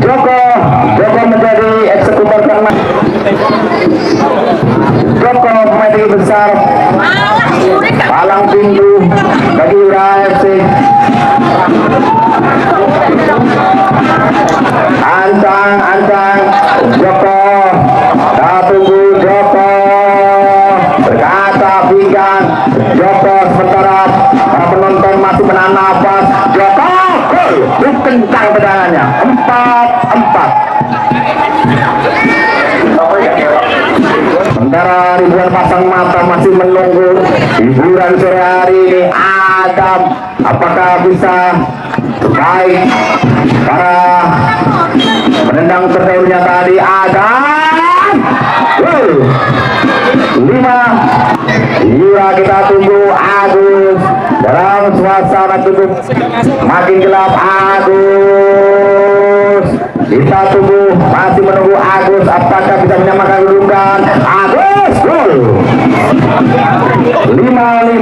Joko menjadi eksekutor karena Joko pemain tinggi besar palang pintu bagi Ura FC. Ancang Joko, kita tunggu Joko berkaca pinggang. Joko sementara para penonton masih menahan nafas. Joko gol kencang tendangannya 4-4. Sementara ribuan pasang mata masih menunggu hiburan sore hari ini. Adam, apakah bisa baik para penendang terdahulunya tadi? Adam, gol 5. Iya, kita tunggu Agus dalam suasana tutup makin gelap. Agus, kita tunggu, masih menunggu Agus, apakah bisa menyamakan kedudukan? Agus gol 5-5.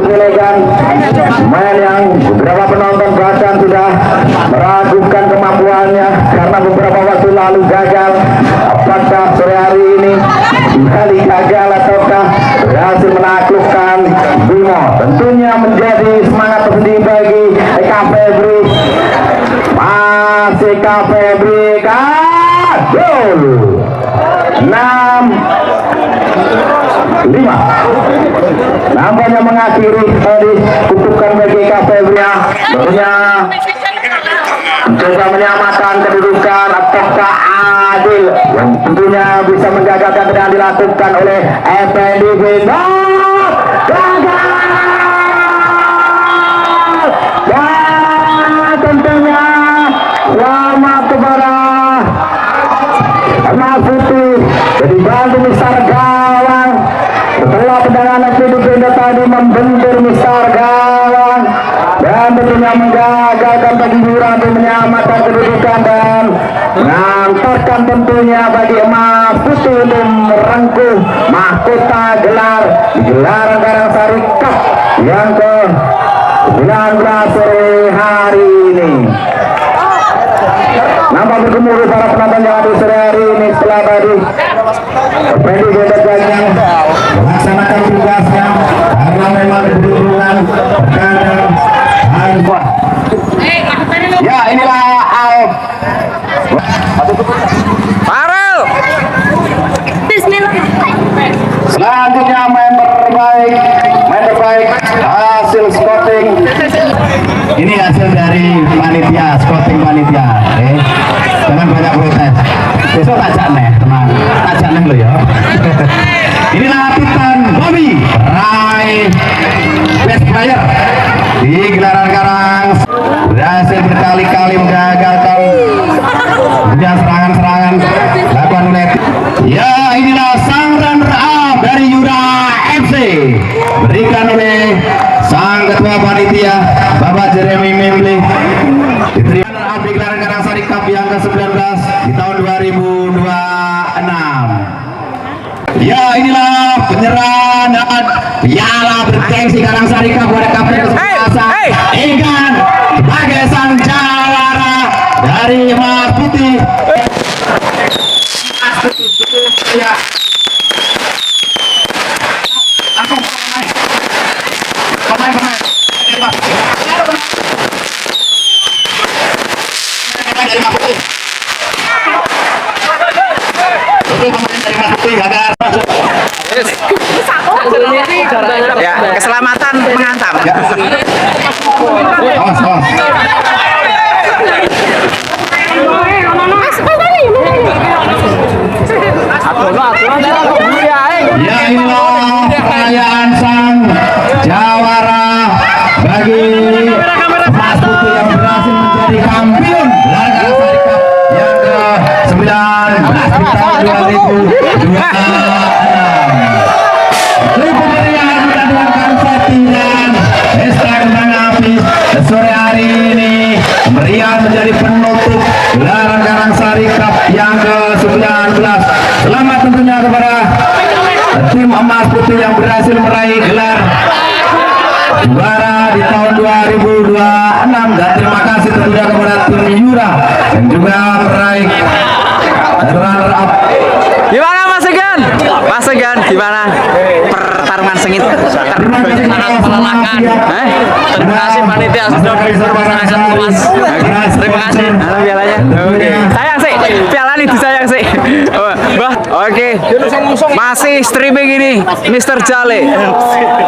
Elegan main yang beberapa penonton bahkan sudah meragukan kemampuannya karena beberapa waktu lalu gagal. Apakah sore hari ini kembali gagal ataukah berhasil menaklukkan Bimo? Tentunya menjadi semangat tersendiri bagi Eka Febri. Masih Eka Febri kan gol 6-5. Nampaknya mengakhiri tadi kutukan bagi Eka Febri. Tentunya mencoba menyamakan kedudukan. Apakah adil yang tentunya bisa mengagalkan yang dilakukan oleh Effendi Bino? Gagal. Dan tentunya selamat kepada Amal Putih jadi bantu Mister Gawang. Setelah tendangan Effendi Bino tadi membentur Mister Gawang dan tentunya menggagalkan bagi Yura untuk menyamakan kedudukan dan mengantarkan tentunya bagi Emas Putih untuk merengkuh mahkota gelar di gelaran Karangsari Cup yang ke-19 sore hari ini. Nampak bergemuruh para penonton yang ada sore hari ini setelah tadi Effendi Bino yang melaksanakan tugasnya karena memang berhubungan kadang handball. Ya, inilah AF. Farel. Selanjutnya main terbaik hasil scouting. Ini hasil dari panitia, scouting panitia. Jangan banyak protes. Besok tajak nih, tenang. Tajak nih lo ya. Inilah Titan Bobby, raih best player di gelaran Karang. Berhasil berkali-kali menggagalkan serangan-serangan dilakukan oleh. Ya, inilah sang runner up dari Yura FC, berikan oleh sang ketua panitia Bapak Jeremy Memli. Diterima runner up di gelaran Karangsari Cup yang ke-19 di tahun 2026. Ya, inilah penyerahan piala bergengsi Karangsari Cup pada kapten kesebelasan Egan sebagai sang jawara dari Emas Putih. Ya. Putih yang berhasil meraih gelar juara di tahun 2026, dan terima kasih tentunya kepada tim Yura yang juga meraih runner up. Gimana Mas Segan? Mas Segan gimana pertarungan sengit sangat melelahkan. Terima kasih panitia sudah sangat puas. Terima kasih. Halo pialanya. Oke. Sayang sih, piala ini disayang sih. Bah, oke. Masih streaming ini Mr. Jale.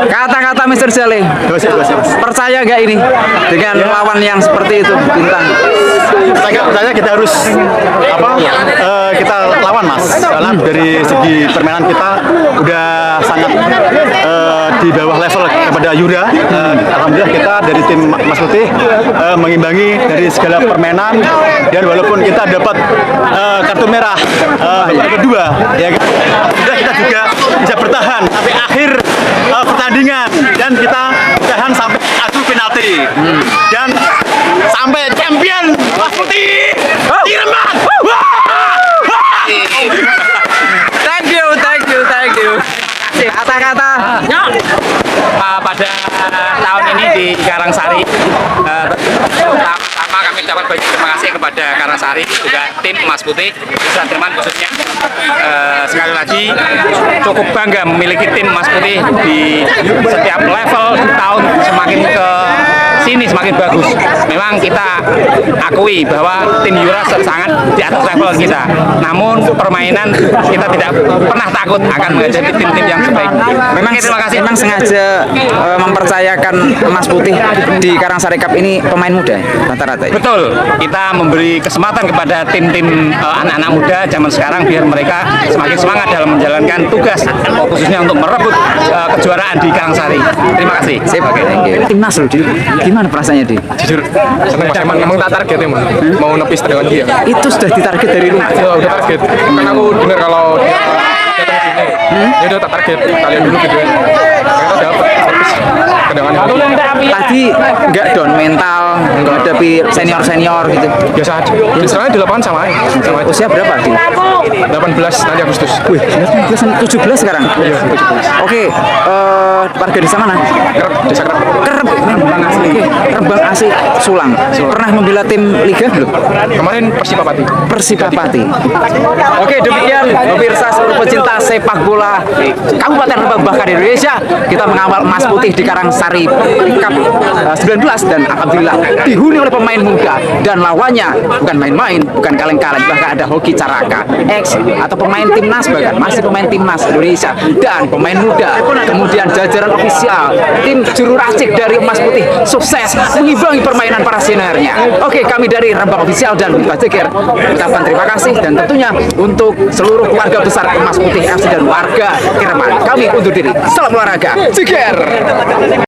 Kata-kata Mr. Jale. Percaya gak ini dengan lawan yang seperti itu, Bintang? Percaya kita harus kita lawan Mas, karena dari segi permainan kita udah sangat di bawah level kepada Yura. Alhamdulillah kita dari tim Mas Putih mengimbangi dari segala permainan, dan walaupun kita dapat kartu merah kedua, ya kan, kita juga bisa bertahan sampai akhir pertandingan, dan kita bertahan sampai adu penalti dan sampai champion Mas Putih di Rembang. Thank you. Kata-kata pada tahun ini di Karangsari, pertama kami dapat banyak terima kasih kepada Karangsari, juga tim Mas Putih, Nusa Treman khususnya. Sekali lagi cukup bangga memiliki tim Mas Putih di setiap level, di tahun semakin ke sini semakin bagus. Memang kita akui bahwa tim Yura sangat di atas level kita, namun permainan kita tidak pernah takut akan menghadapi tim-tim yang sebaik. memang terima kasih. memang sengaja mempercayakan Mas Putih di Karangsari Cup ini pemain muda rata-rata. Betul, kita memberi kesempatan kepada tim-tim anak-anak muda zaman sekarang biar mereka semakin semangat dalam menjalankan tugas, khususnya untuk merebut kejuaraan di Karangsari. Terima kasih. Sip, oke, thank you. Timnas loh, Di. Gimana perasaannya, Di? Jujur seneng Mas, emang tak target emang mau nepis dengan dia. Itu sudah ditarget dari rumah. Ya udah target, kan aku dengar kalau datang sini ya udah tak target kalian dulu gitu, ternyata dapat nepis tendangan. Tadi nggak down mental menghadapi senior gitu. Biasa aja, sekarang di lapangan sama aja. Usia berapa, Di? 18 nanti Agustus. Wih, 17 sekarang. Iya, 17. Oke, warga desa mana? Kerep, desa Kerep. Kerep, Rembang asli. Oke, Rembang asli Sulang. Pernah membela tim liga belum? Kemarin Persipapati. Persipapati. Oke, demikian pemirsa seluruh pecinta sepak bola Kabupaten Rembang bahkan di Indonesia, kita mengawal Mas Putih di Karangsari Cup 19, dan alhamdulillah dihuni oleh pemain muda, dan lawannya bukan main-main, bukan kaleng-kaleng, bahkan ada Hoki Caraka, ex atau pemain timnas, bahkan masih pemain timnas Indonesia dan pemain muda. Kemudian jajaran ofisial tim juru racik dari Mas Putih sukses mengimbangi permainan para seniornya. Oke, kami dari Rembang Official dan Mbak Jekir ucapkan terima kasih, dan tentunya untuk seluruh keluarga besar Mas Putih FC dan warga Kirman, kami undur diri. Salam olahraga, Jekir.